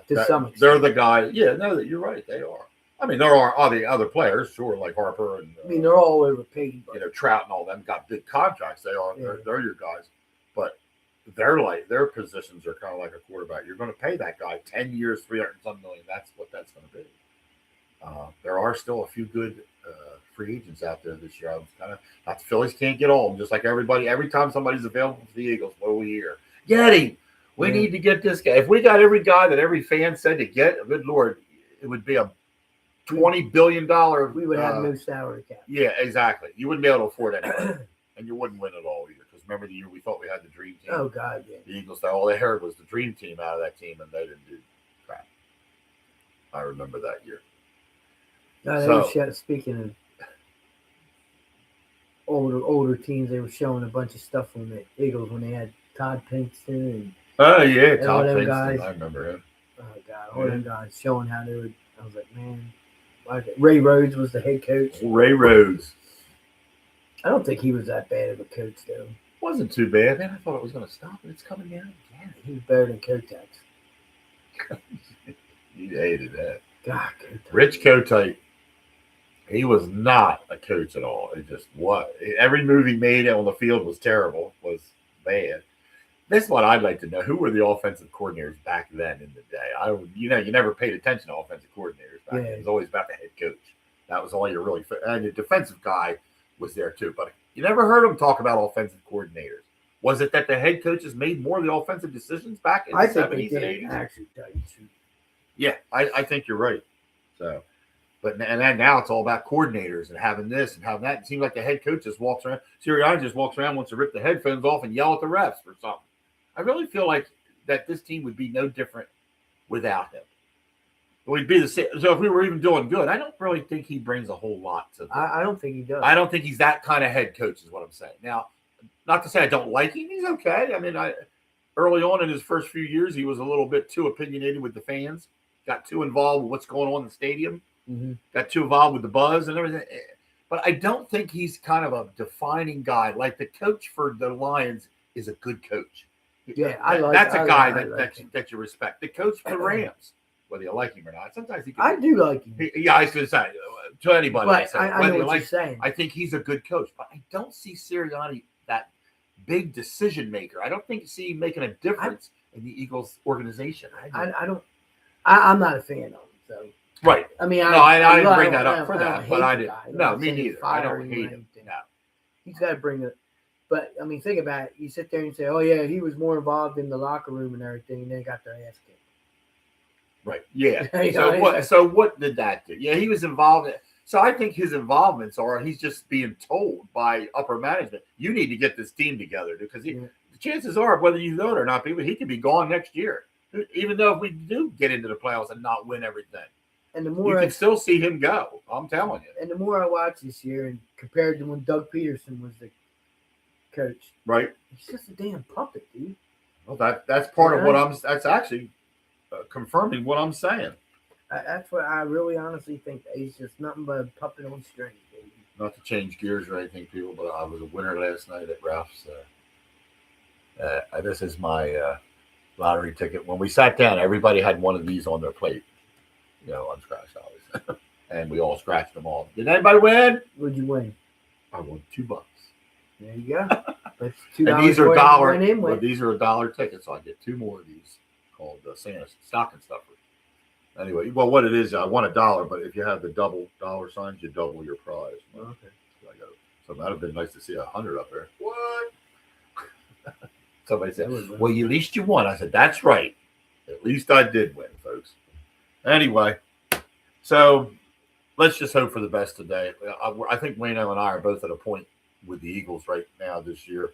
to some extent. They're the guy. Yeah, no, you're right. They are. I mean, there are other players, sure, like Harper and. I mean, they're all overpaid. But... Trout and all them got big contracts. They are. Yeah. They're your guys, but their positions are kind of like a quarterback. You're going to pay that guy 10 years, $300 million. That's what that's going to be. There are still a few good free agents out there this year. I was kind of not the Phillies can't get all of them, just like everybody. Every time somebody's available for the Eagles, what do we hear? Get him. We need to get this guy. If we got every guy that every fan said to get, good Lord, it would be a $20 billion. We would have no salary cap. Yeah, exactly. You wouldn't be able to afford anybody, and you wouldn't win it all either. Because remember the year we thought we had the dream team. Oh God, yeah. The Eagles, all they heard was the dream team out of that team, and they didn't do crap. I remember that year. No, speaking of older teams, they were showing a bunch of stuff from the Eagles when they had Todd Pinkston and Todd Pinkston. Guys. I remember him. Oh God, all them guys showing how they would. I was like, man, Ray Rhodes was the head coach. Ray Rhodes. I don't think he was that bad of a coach, though. Wasn't too bad. Man, I thought it was going to stop, but it's coming down again. He was better than Kotex. You hated that. God, Rich Kotite. He was not a coach at all. It just what every move he made on the field was terrible, was bad. This is what I'd like to know. Who were the offensive coordinators back then in the day? You never paid attention to offensive coordinators back then. It was always about the head coach. That was all you really. And the defensive guy was there too, but you never heard him talk about offensive coordinators. Was it that the head coaches made more of the offensive decisions back in the 70s and 80s? Actually, yeah, I think you're right. So. But and now it's all about coordinators and having this and having that. It seems like the head coach just walks around. Sirianni just walks around, wants to rip the headphones off and yell at the refs or something. I really feel like that this team would be no different without him. We'd be the same. So if we were even doing good, I don't really think he brings a whole lot to. I don't think he does. I don't think he's that kind of head coach, is what I'm saying. Now, not to say I don't like him. He's okay. I mean, early on in his first few years, he was a little bit too opinionated with the fans. Got too involved with what's going on in the stadium. Mm-hmm. Got too involved with the buzz and everything. But I don't think he's kind of a defining guy. Like the coach for the Lions is a good coach. Yeah, that's a guy that you respect. The coach for the Rams, whether you like him or not, sometimes he can. I do like him. I was going to say to anybody. But I know what you're saying. I think he's a good coach, but I don't see Sirianni that big decision maker. I don't think you see him making a difference in the Eagles organization. I'm not a fan of him. So. Right. I mean, I didn't bring that up for that, but I didn't. No, me neither. I don't hate him. No. He's got to bring it. But, I mean, think about it. You sit there and say, oh, yeah, he was more involved in the locker room and everything, and they got their ass kicked. Right. Yeah. So what did that do? Yeah, he was involved. So I think his involvements are he's just being told by upper management, you need to get this team together because the chances are, whether you know it or not, he could be gone next year. Even though if we do get into the playoffs and not win everything. And the more you can still see him go. I'm telling you. And the more I watch this year, and compared to when Doug Peterson was the coach, right? He's just a damn puppet, dude. Well, that's part of what that's actually confirming what I'm saying. That's what I really honestly think. That he's just nothing but a puppet on strings, baby. Not to change gears or anything, people, but I was a winner last night at Ralph's. This is my lottery ticket. When we sat down, everybody had one of these on their plate. unscratched, obviously. And we all scratched them all. Did anybody win? What'd you win? I won $2. There you go. That's $2. And these are $1. Well, These are $1 tickets, so I get 2 more of these called Santa stocking stuffers. Anyway, well, what it is, I won $1, but if you have the double dollar signs, you double your prize. Okay. So that'd have been nice to see 100 up there. What? Somebody said, "Well, at least you won." I said, "That's right. At least I did win, folks." Anyway, so let's just hope for the best today. I think Wayno and I are both at a point with the Eagles right now this year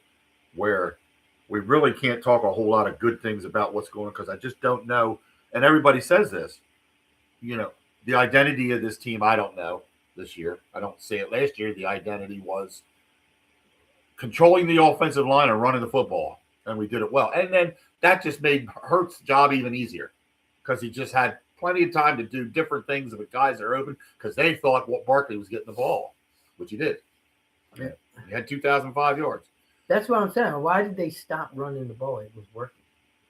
where we really can't talk a whole lot of good things about what's going on because I just don't know. And everybody says this, the identity of this team, I don't know this year. I don't see it. Last year, the identity was controlling the offensive line and running the football, and we did it well. And then that just made Hurt's job even easier because he just had plenty of time to do different things with guys that are open because they thought Barkley was getting the ball, which he did. Yeah. He had 2,005 yards. That's what I'm saying. Why did they stop running the ball? It was working.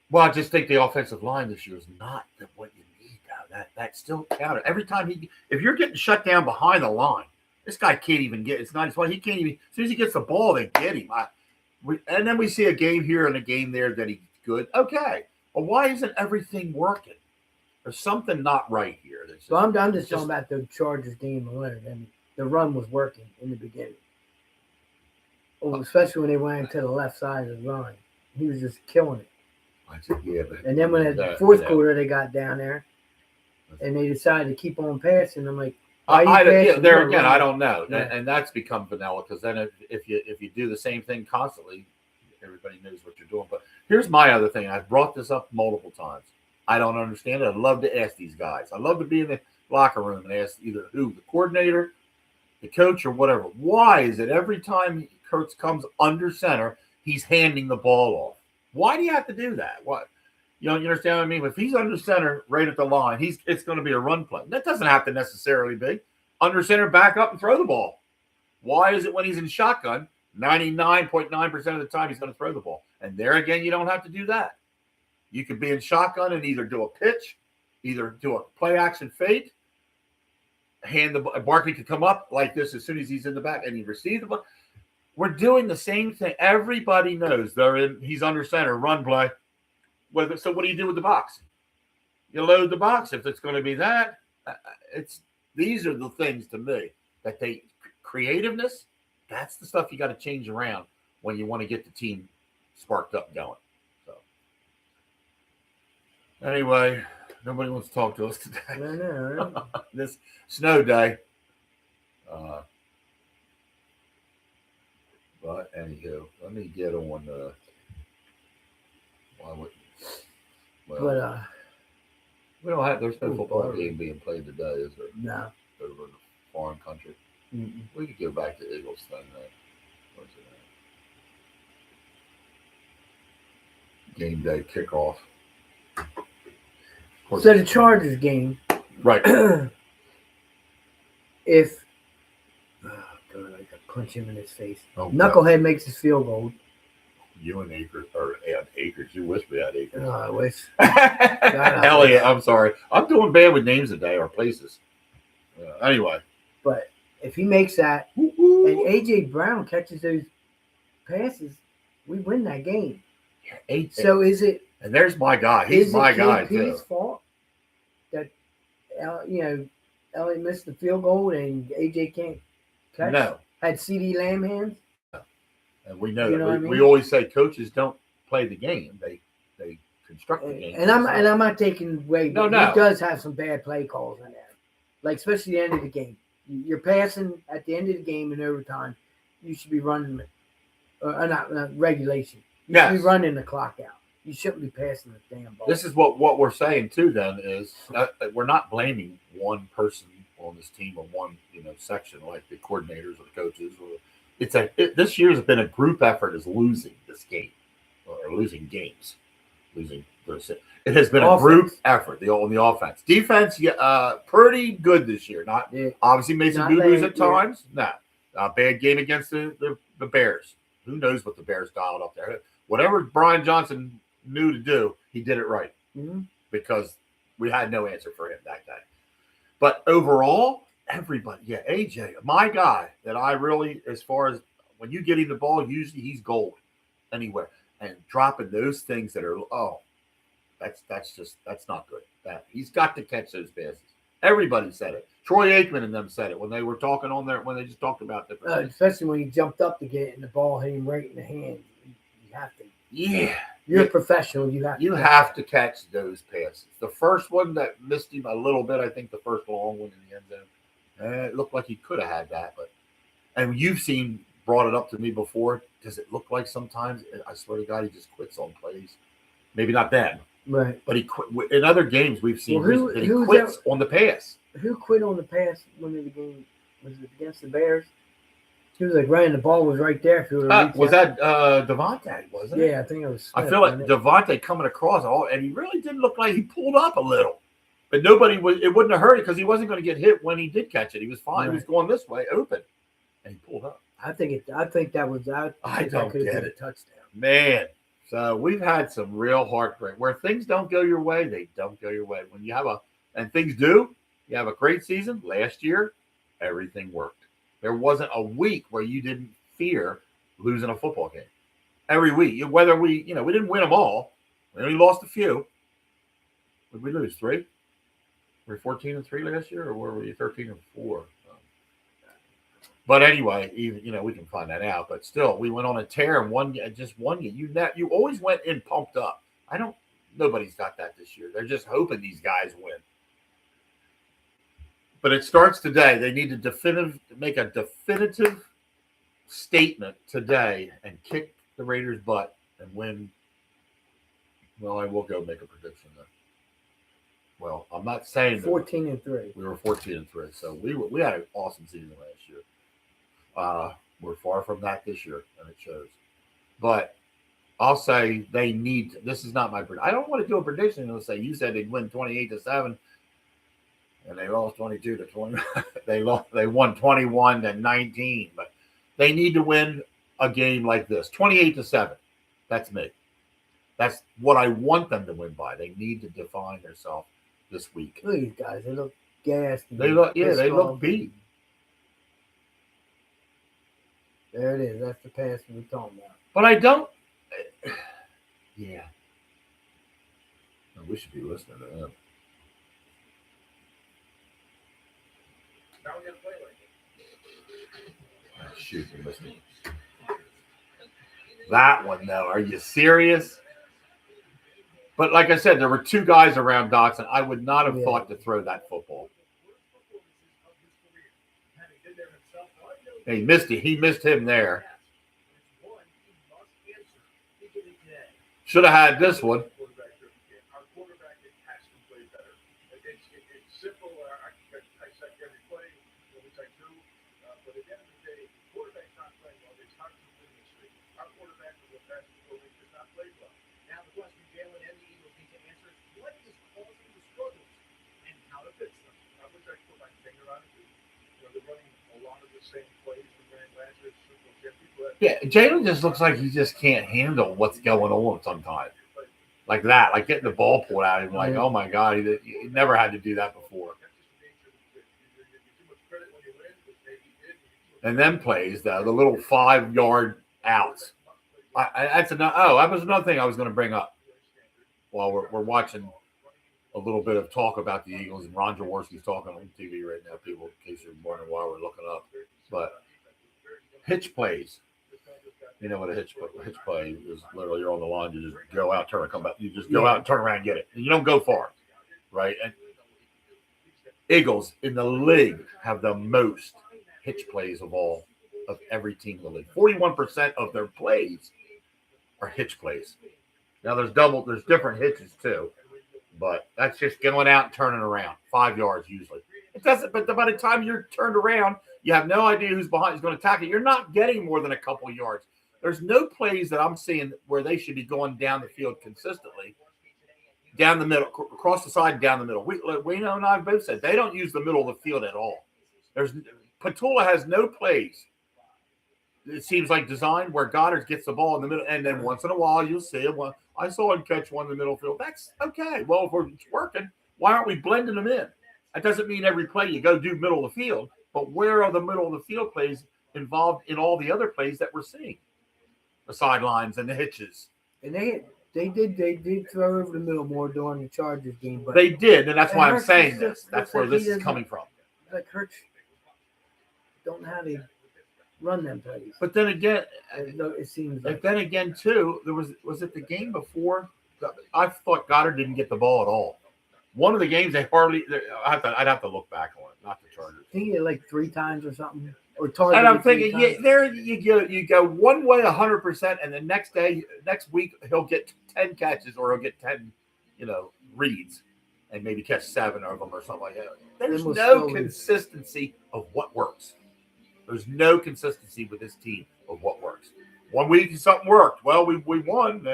Well, I just think the offensive line this year is not what you need now. That still counted. Every time if you're getting shut down behind the line, this guy can't even get. It's not his fault. He can't even. As soon as he gets the ball, they get him. And then we see a game here and a game there that he's good. Okay, but why isn't everything working? There's something not right here. Well, I'm just talking about the Chargers game alone. And the run was working in the beginning. Oh, especially when they went into the left side of the line. He was just killing it. I said, yeah, and then when the fourth quarter they got down there and they decided to keep on passing, I'm like, there again, I don't know. Yeah. And that's become vanilla because then if you do the same thing constantly, everybody knows what you're doing. But here's my other thing. I've brought this up multiple times. I don't understand it. I'd love to ask these guys. I'd love to be in the locker room and ask either the coordinator, the coach, or whatever. Why is it every time Kurtz comes under center, he's handing the ball off? Why do you have to do that? What? You understand what I mean? If he's under center right at the line, it's going to be a run play. That doesn't have to necessarily be. Under center, back up and throw the ball. Why is it when he's in shotgun, 99.9% of the time he's going to throw the ball? And there again, you don't have to do that. You could be in shotgun and either do a pitch, either do a play action fake, Barkley could come up like this as soon as he's in the back and he receives the ball. We're doing the same thing. Everybody knows he's under center, run play. So what do you do with the box? You load the box if it's going to be that. These are the things to me that creativeness. That's the stuff you got to change around when you want to get the team sparked up going. So anyway, nobody wants to talk to us today. No. This snow day. But anywho, let me get on the. We don't have. There's no football game being played today, is there? No. Over in the foreign country. Mm-mm. We could go back to Eagles thing. What's it? Game day kickoff. So the Chargers game, right? If God, I could punch him in his face. Oh, Knucklehead makes his field goal. You and Akers, or Akers. You wish we had Akers. Oh, I wish. Elliot, I'm sorry. I'm doing bad with names today or places. Anyway. But if he makes that and A.J. Brown catches those passes, we win that game. Yeah, so is it? And there's my guy. He's my guy too. Is it KP's fault that Elliott missed the field goal and A.J. can't catch? No. Had C.D. Lamb hands? And we know that we always say coaches don't play the game; they construct the game. And I'm not taking away. No. He does have some bad play calls in there, like especially the end of the game. You're passing at the end of the game in overtime. You should be running, not regulation. You should be running the clock out. You shouldn't be passing the damn ball. This is what we're saying too. Then is we're not blaming one person on this team or one section like the coordinators or the coaches or. This year has been a group effort is losing this game or losing games. It has been a group effort on the offense. Defense, pretty good this year. Obviously made some boo-boos at times. No. Bad game against the Bears. Who knows what the Bears dialed up there. Whatever Brian Johnson knew to do, he did it right. Mm-hmm. Because we had no answer for him that day. But overall, everybody, yeah, AJ, my guy that I really, as far as when you get him the ball, usually he's gold anywhere. And dropping those things that are, that's not good. That he's got to catch those passes. Everybody said it. Troy Aikman and them said it when they were talking on there, when they just talked about different things. Especially when he jumped up to get it and the ball hit him right in the hand. You have to. Yeah. You're a professional. You have to catch those passes. The first one that missed him a little bit, I think the first long one in the end zone, it looked like he could have had that. And you've brought it up to me before. Does it look like sometimes, I swear to God, he just quits on plays? Maybe not then. Right. But he quit. In other games we've seen he quits on the pass. Who quit on the pass when the game was it against the Bears? He was like running, the ball was right there. Was that Devontae, wasn't it? Yeah, I think it was Smith, I feel like Devontae coming across and he really didn't look like he pulled up a little. But it wouldn't have hurt it because he wasn't going to get hit when he did catch it. He was fine. Right. He was going this way, open. And he pulled up. I think that was out. I don't get it. A touchdown. Man. So we've had some real heartbreak where things don't go your way, they don't go your way. When you have and things do, you have a great season. Last year, everything worked. There wasn't a week where you didn't fear losing a football game. Every week, whether we didn't win them all. We only lost a few. Did we lose 3? Were we 14-3 last year, or were we 13-4? But anyway, even we can find that out. But still, we went on a tear and just one game. You always went in pumped up. Nobody's got that this year. They're just hoping these guys win. But it starts today. They need to make a definitive statement today and kick the Raiders' butt and win. Well, I will go make a prediction then. Well, I'm not saying 14-3. We were 14-3, so we had an awesome season last year. We're far from that this year, and it shows. But I'll say they need. This is not my prediction. I don't want to do a prediction and say you said they'd win 28-7. And they lost 22-20. They won 21-19. But they need to win a game like this, 28-7. That's me. That's what I want them to win by. They need to define themselves this week. Look at these guys. They look gassed. They look beat. There it is. That's the pass we're talking about. But I don't. Yeah. We should be listening to them. Shoot, you missed me. That one, though. Are you serious? But like I said, there were 2 guys around Dotson. I would not have thought to throw that football. He missed it. He missed him there. Should have had this one. Yeah, Jalen just looks like he just can't handle what's going on sometimes. Like that, like getting the ball pulled out of him. Like, oh my God, he never had to do that before. And then plays the little 5-yard outs. That was another thing I was going to bring up while we're watching a little bit of talk about the Eagles, and Ron Jaworski's talking on TV right now, people, in case you're wondering why we're looking up. But hitch plays. You know what a hitch play is? Literally, you're on the line, you just go out, turn and come back. You just go out and turn around and get it. And you don't go far, right? And Eagles in the league have the most hitch plays of every team in the league. 41% of their plays are hitch plays. Now there's different hitches too, but that's just going out and turning around 5 yards usually. It doesn't, but by the time you're turned around, you have no idea who's behind, who's going to attack it. You're not getting more than a couple of yards. There's no plays that I'm seeing where they should be going down the field consistently, down the middle, across the side, down the middle. Wayno and I both said they don't use the middle of the field at all. Patula has no plays. It seems like design where Goddard gets the ball in the middle, and then once in a while you'll see it. Well, I saw him catch one in the middle field. That's okay. Well, if it's working, why aren't we blending them in? That doesn't mean every play you go do middle of the field, but where are the middle of the field plays involved in all the other plays that we're seeing? The sidelines and the hitches. And they did throw over the middle more during the Chargers game, but they did, and that's why I'm Hurts saying is this. just- That's looks where like this he is doesn't- coming from. like Hurts don't know how to run them plays. But then again, It seems and like then again too, there was it the game before? I thought Goddard didn't get the ball at all. One of the games they hardly. I'd have to look back on it, not the Chargers. I think he hit like 3 times or something, or And targeted I'm 3 thinking, times. there you go one way 100%, and the next week he'll get 10 catches or he'll get 10, reads, and maybe catch 7 of them or something like that. There's Then we'll no slowly- consistency of what works. There's no consistency with this team of what works. One week something worked. Well, we won.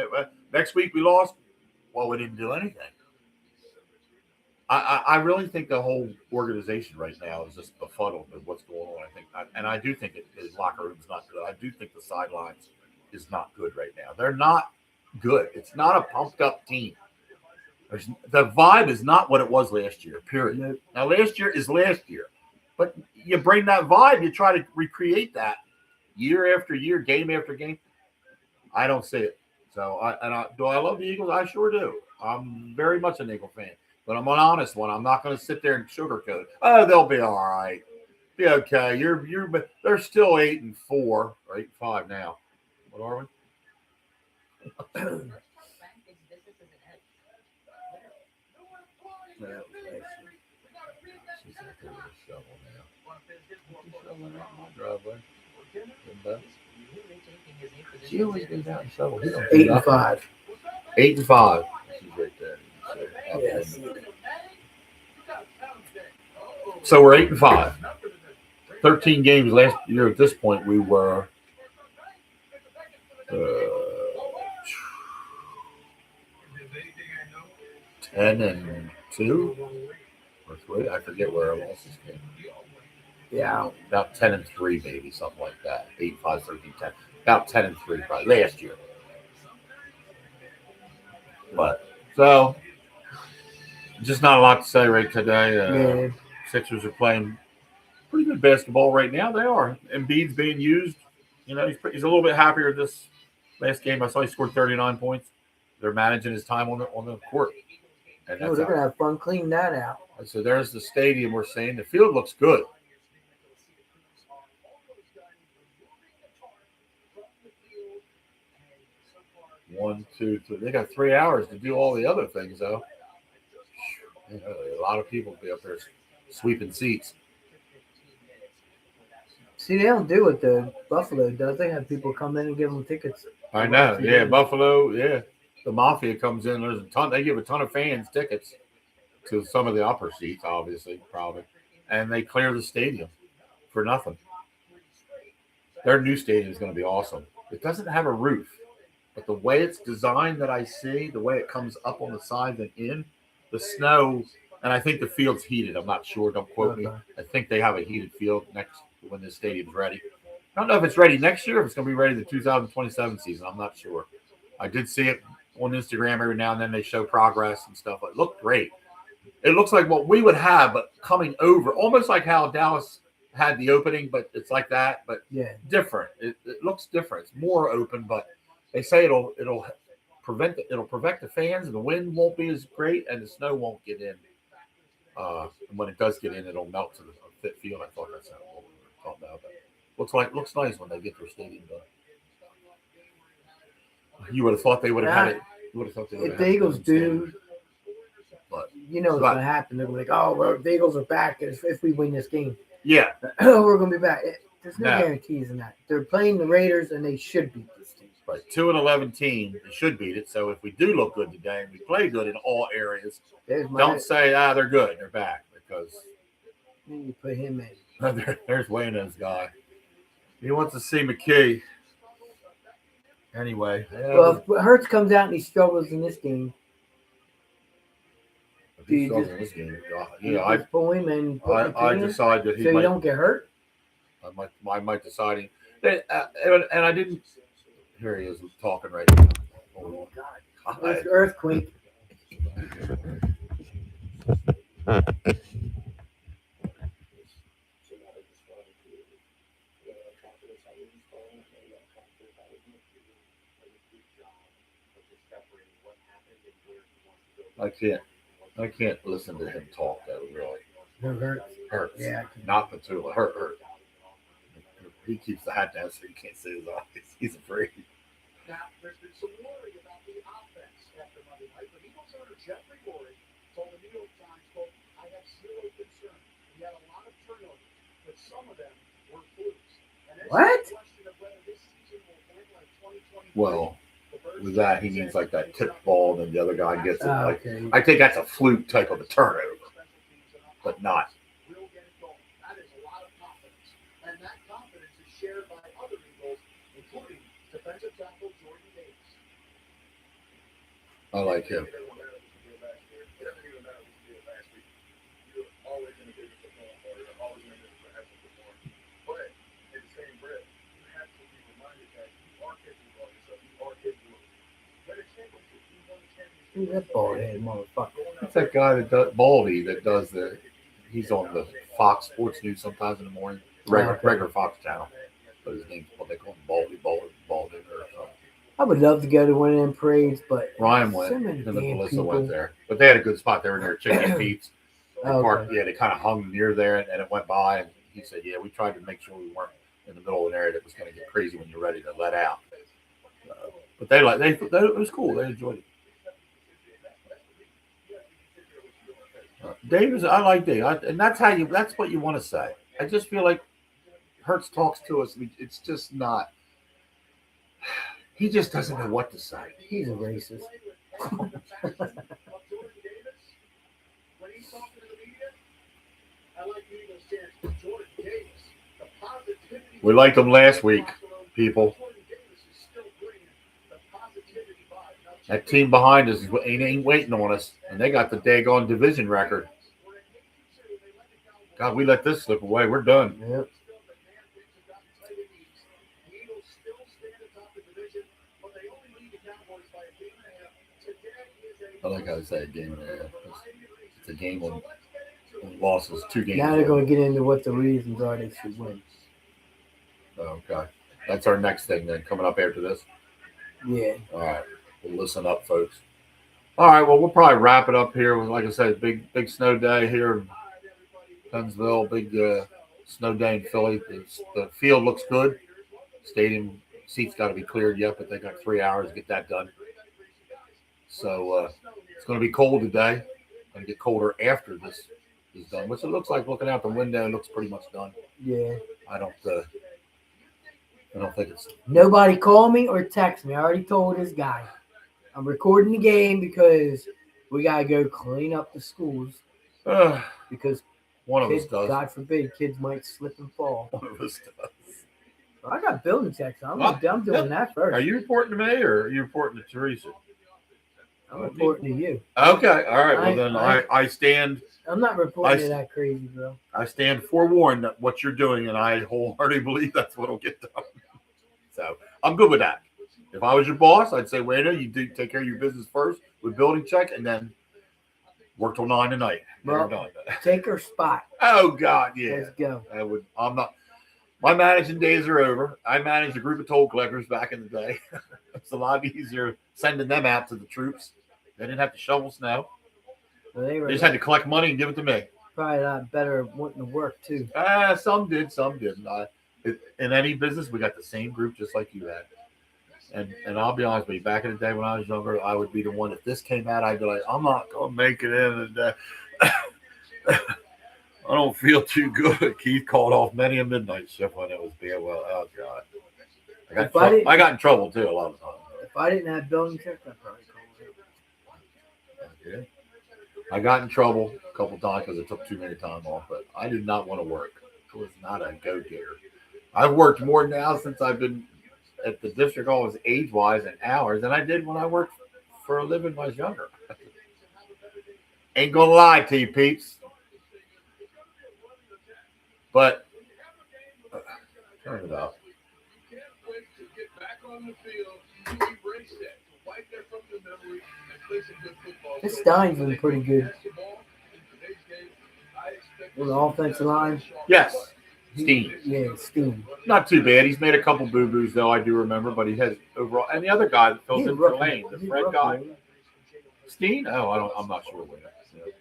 Next week we lost. Well, we didn't do anything. I really think the whole organization right now is just befuddled with what's going on. I do think his locker room's not good. I do think the sidelines is not good right now. They're not good. It's not a pumped up team. The vibe is not what it was last year, period. Nope. Now, last year is last year. But you bring that vibe, you try to recreate that year after year, game after game. I don't see it. So, do I love the Eagles? I sure do. I'm very much an Eagle fan. But I'm an honest one. I'm not going to sit there and sugarcoat. Oh, they'll be all right. Be okay. They're still 8-4 or 8-5 now. What are we? She always goes out and shovel. 8-5. 8-5. She's right there. Yes. So we're 8-5. 13 games last year. At this point, we were 10-2 or 3. I forget where our losses came. Yeah. About 10-3, maybe something like that. 8-5, 13-10. About 10-3 probably last year. But so just not a lot to say right today. Yeah. Sixers are playing pretty good basketball right now. They are. Embiid's being used. He's a little bit happier this last game. I saw he scored 39 points. They're managing his time on the court. And Oh, they're going to have fun cleaning that out. so there's the stadium we're seeing. The field looks good. One, two, three. They got 3 hours to do all the other things, though. A lot of people will be up there sweeping seats. See, they don't do what the Buffalo does. They have people come in and give them tickets. I know. Yeah, Buffalo. Yeah, the Mafia comes in. There's a ton. They give a ton of fans tickets to some of the upper seats, obviously, probably, and they clear the stadium for nothing. Their new stadium is going to be awesome. It doesn't have a roof, but the way it's designed that I see, the way it comes up on the sides and in, the snow, and I think the field's heated. I'm not sure. Don't quote me. I think they have a heated field next when the stadium's ready. I don't know if it's ready next year or if it's going to be ready the 2027 season. I'm not sure. I did see it on Instagram every now and then. They show progress and stuff. It looked great. It looks like what we would have, but coming over, almost like how Dallas had the opening, but it's like that, but different. It looks different. It's more open, but they say it'll prevent the fans, and the wind won't be as great, and the snow won't get in. And when it does get in, it'll melt to the fit field. I thought that's what we were talking about. But looks nice when they get their stadium done. You would have thought they would have had it. You would have thought they would have If had the Eagles do, but what's going to happen. They're going to be like, oh, well, the Eagles are back if we win this game. Yeah. We're going to be back. There's no No. guarantees in that. They're playing the Raiders, and they should beat this team. Right, 2-11 team. They should beat it. So if we do look good today and we play good in all areas, don't say they're good. They're back because Then you put him in. there's Wayno's guy. He wants to see McKee. Anyway, Well, if Hurts comes out and he struggles in this game, if he struggles in this game, you just pull him and put I McKee in, decide that he so might. you don't get hurt. I might decide him. And I didn't. Here he is talking right now. Oh God! Earthquake. I can't listen to him talk. That really hurts. Yeah. Not Petula. Hurt. He keeps the hat down so you can't see his eyes. He's afraid. Now, there's been some worry about the offense after Monday night, but Eagles owner Jeffrey Lurie told the New York Times, quote, I have zero concern. We had a lot of turnovers, but some of them were flukes. And what? The question of whether this season will end like 2023. Well, with that, he means like that tip ball, and the other guy gets it. Like, okay. I think that's a fluke type of a turnover, but not. We'll get it going. That is a lot of confidence. And that confidence is shared by other Eagles, including defensive tackle Jordan Davis. I like him. Who's that bald head motherfucker? It's that guy that does Baldy that does the. He's on the Fox Sports News sometimes in the morning. Regular Fox channel. But his name's what they call him, Baldy or something. I would love to go to one of them parades, but Ryan went, so many and then damn Melissa people. went there. But they had a good spot. They were near Chicken and Pete's. They Okay. parked, yeah, they kind of hung near there, and it went by. And he said, "Yeah, we tried to make sure we weren't in the middle of an area that was going to get crazy when you're ready to let out." But they it was cool. They enjoyed it. Davis, I like Dave, and that's what you want to say. I just feel like Hertz talks to us. It's just not. He just doesn't know what to say. He's a racist. We liked him last week, people. That team behind us ain't waiting on us, and they got the daggone division record. God, we let this slip away. We're done. Yep. I like how they say a game and a half. It's a game on losses, 2 games. Now they're going to get into what the reasons are they should win. Okay. That's our next thing then, coming up after this. Yeah. All right. Well, listen up, folks. All right. Well, we'll probably wrap it up here. Like I said, big snow day here in Pennsville. Big snow day in Philly. The field looks good. Stadium seats got to be cleared yet, but they got 3 hours to get that done. So it's going to be cold today. Going to get colder after this is done, which it looks like looking out the window. It looks pretty much done. Yeah. I don't think it's. Nobody call me or text me. I already told this guy. I'm recording the game because we got to go clean up the schools. Because one of us does. God forbid, kids might slip and fall. One of us does. I got building checks. I'm doing that first. Are you reporting to me or are you reporting to Teresa? I'm reporting to you. Okay. All right. Well, then I stand. I'm not reporting to that crazy, bro. I stand forewarned that what you're doing, and I wholeheartedly believe that's what will get done. So I'm good with that. If I was your boss, I'd say, Wayno, you do take care of your business first with building check, and then work till 9 tonight. Well, take her spot. Oh God, yeah. Let's go. I'm not. My managing days are over. I managed a group of toll collectors back in the day. It's a lot easier sending them out to the troops. They didn't have to shovel snow. Well, they just had to collect money and give it to me. Probably a lot better wanting to work too. Some did, some didn't. In any business, we got the same group just like you had. And I'll be honest with you, back in the day when I was younger, I would be the one. If this came out, I'd be like, I'm not going to make it in the day. I don't feel too good. Keith called off many a midnight shift when it was being well. Oh God, I got in trouble too a lot of times. If I didn't have building check, I'd probably call it. Yeah. I got in trouble a couple times because I took too many time off, but I did not want to work. I was not a go-getter. I've worked more now since I've been at the district office age-wise and hours than I did when I worked for a living when I was younger. Ain't gonna lie to you, peeps. But turn it up. This Stein's been pretty good. On the offensive line. Yes. Steen. Yeah, Steen. Not too bad. He's made a couple boo-boos, though, I do remember, but he has overall. And the other guy that fills in for Lane, the Fred guy. Steen? Oh, I'm not sure.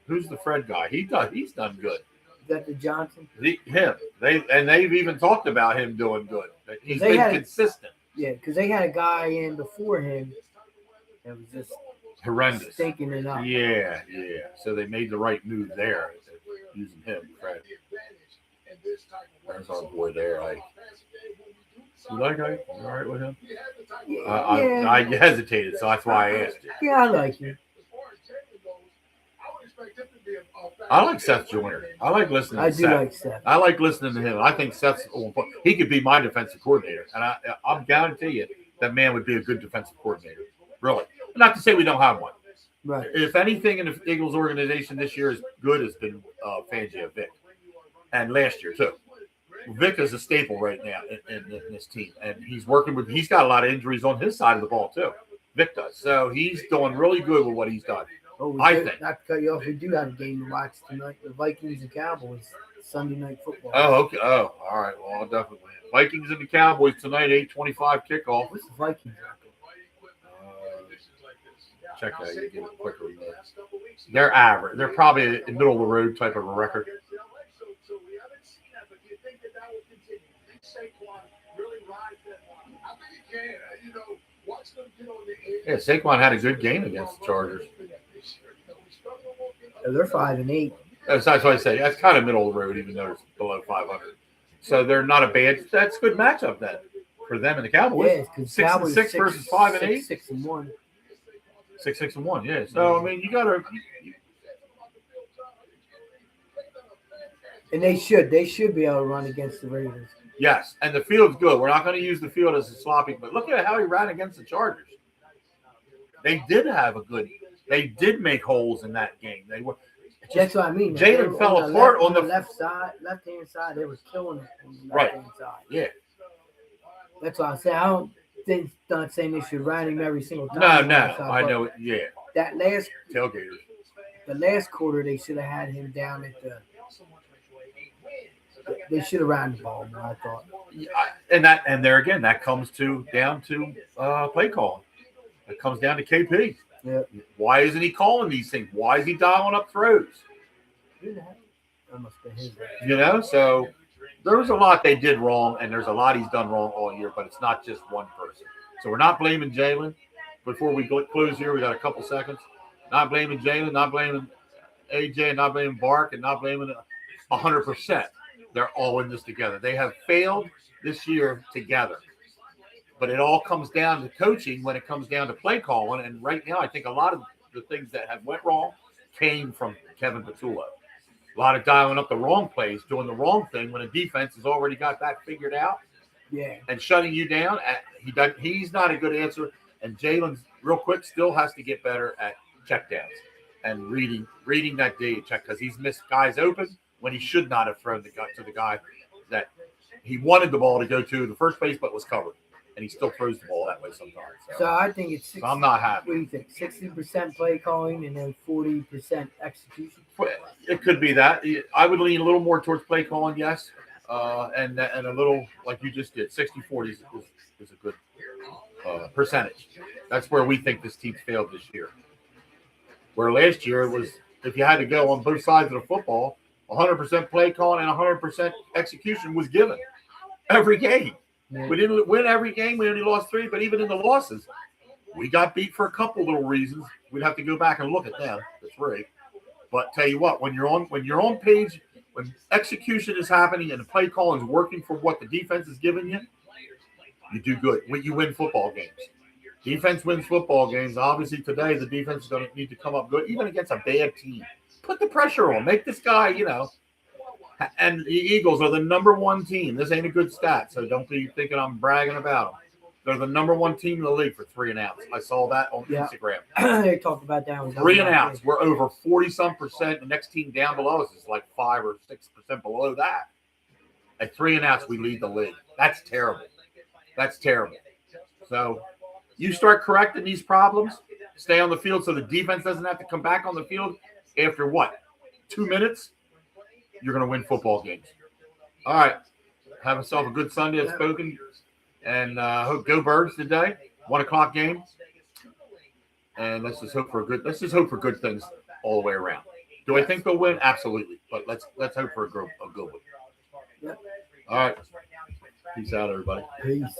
Who's the Fred guy? He's done good. Is that the Johnson? They've even talked about him doing good. He's been consistent. Yeah, because they had a guy in before him that was just horrendous, stinking it up. Yeah. So they made the right move there, using him. Fred. There's our boy there. You like him? You all right with him? Yeah. I hesitated, so that's why I asked you. Yeah, I like him. I like Seth Joyner. I like listening to Seth. I do like Seth. I like listening to him. I think Seth's he could be my defensive coordinator. And I'm guarantee you that man would be a good defensive coordinator. Really. Not to say we don't have one. Right. If anything in the Eagles organization this year is good, has been Fangio Vic. And last year, too. Vic is a staple right now in this team. And he's got a lot of injuries on his side of the ball, too. Vic does. So he's doing really good with what he's done. I think. Not to cut you off, we do have a game to watch tonight. The Vikings and Cowboys, Sunday Night Football. Oh, okay. Oh, all right. Well, I'll definitely. Vikings and the Cowboys tonight, 8:25 kickoff. What's the Vikings record? Check that. You get it quicker. They're average. They're probably a middle of the road type of a record. Yeah, Saquon had a good game against the Chargers. They're 5-8. That's what I say. That's kind of middle of the road, even though it's below 500. So they're not a bad. That's a good matchup then for them and the Cowboys. Yeah, because 6-6 versus 5-8. 6-1. 6-1. Yeah. So I mean, you got to. And they should be able to run against the Raiders. Yes, and the field's good. We're not going to use the field as a sloppy, but look at how he ran against the Chargers. They did have a good. They did make holes in that game. They were. That's what I mean. Jalen fell apart on the left-hand side. They were killing it on the left-hand side. Yeah. That's why I say I don't not saying they should run him every single time. No. I know it. Yeah. That last tailgaters. The last quarter, they should have had him down at the. They should have ran the ball more, I thought. And there again, that comes down to play calling. It comes down to KP. Yeah. Why isn't he calling these things? Why is he dialing up throws? That must be his. So there was a lot they did wrong, and there's a lot he's done wrong all year, but it's not just one person. So we're not blaming Jalen. Before we close here, we got a couple seconds. Not blaming Jalen, not blaming AJ, not blaming Bark, and not blaming 100%. They're all in this together. They have failed this year together. But it all comes down to coaching when it comes down to play calling. And right now, I think a lot of the things that have went wrong came from Kevin Patullo. A lot of dialing up the wrong plays, doing the wrong thing when a defense has already got that figured out. Yeah. And shutting you down. He's not a good answer. And Jalen, real quick, still has to get better at checkdowns and reading that day check, because he's missed guys open when he should not have thrown the guy to the guy that he wanted the ball to go to in the first place, but was covered. And he still throws the ball that way sometimes. So I think it's 60, I'm not happy. What do you think? 60% play calling and then 40% execution? It could be that. I would lean a little more towards play calling, yes. And a little, like you just did, 60-40 is a good percentage. That's where we think this team failed this year. Where last year it was, if you had to go on both sides of the football, 100% play calling and 100% execution was given every game. Yeah. We didn't win every game. We only lost 3, but even in the losses, we got beat for a couple little reasons. We'd have to go back and look at them, the 3. But tell you what, when you're on page, when execution is happening and the play calling is working for what the defense is giving you, you do good. You win football games. Defense wins football games. Obviously, today the defense is going to need to come up good, even against a bad team. Put the pressure on. Make this guy, And the Eagles are the number 1 team. This ain't a good stat, so don't be thinking I'm bragging about them. They're the number 1 team in the league for 3 and outs. I saw that on Instagram. They talked about that. 3 and outs. We're over 40-some%. The next team down below us is like 5 or 6% below that. At 3 and outs, we lead the league. That's terrible. That's terrible. So you start correcting these problems, stay on the field so the defense doesn't have to come back on the field after what? 2 minutes? You're going to win football games. All right. have yourself a good Sunday at Spoken. And hope go Birds today. 1 o'clock game. And let's just hope for good things all the way around. Do I think they'll win? Absolutely. But let's hope for a good one. Yep. All right. Peace out, everybody. Peace.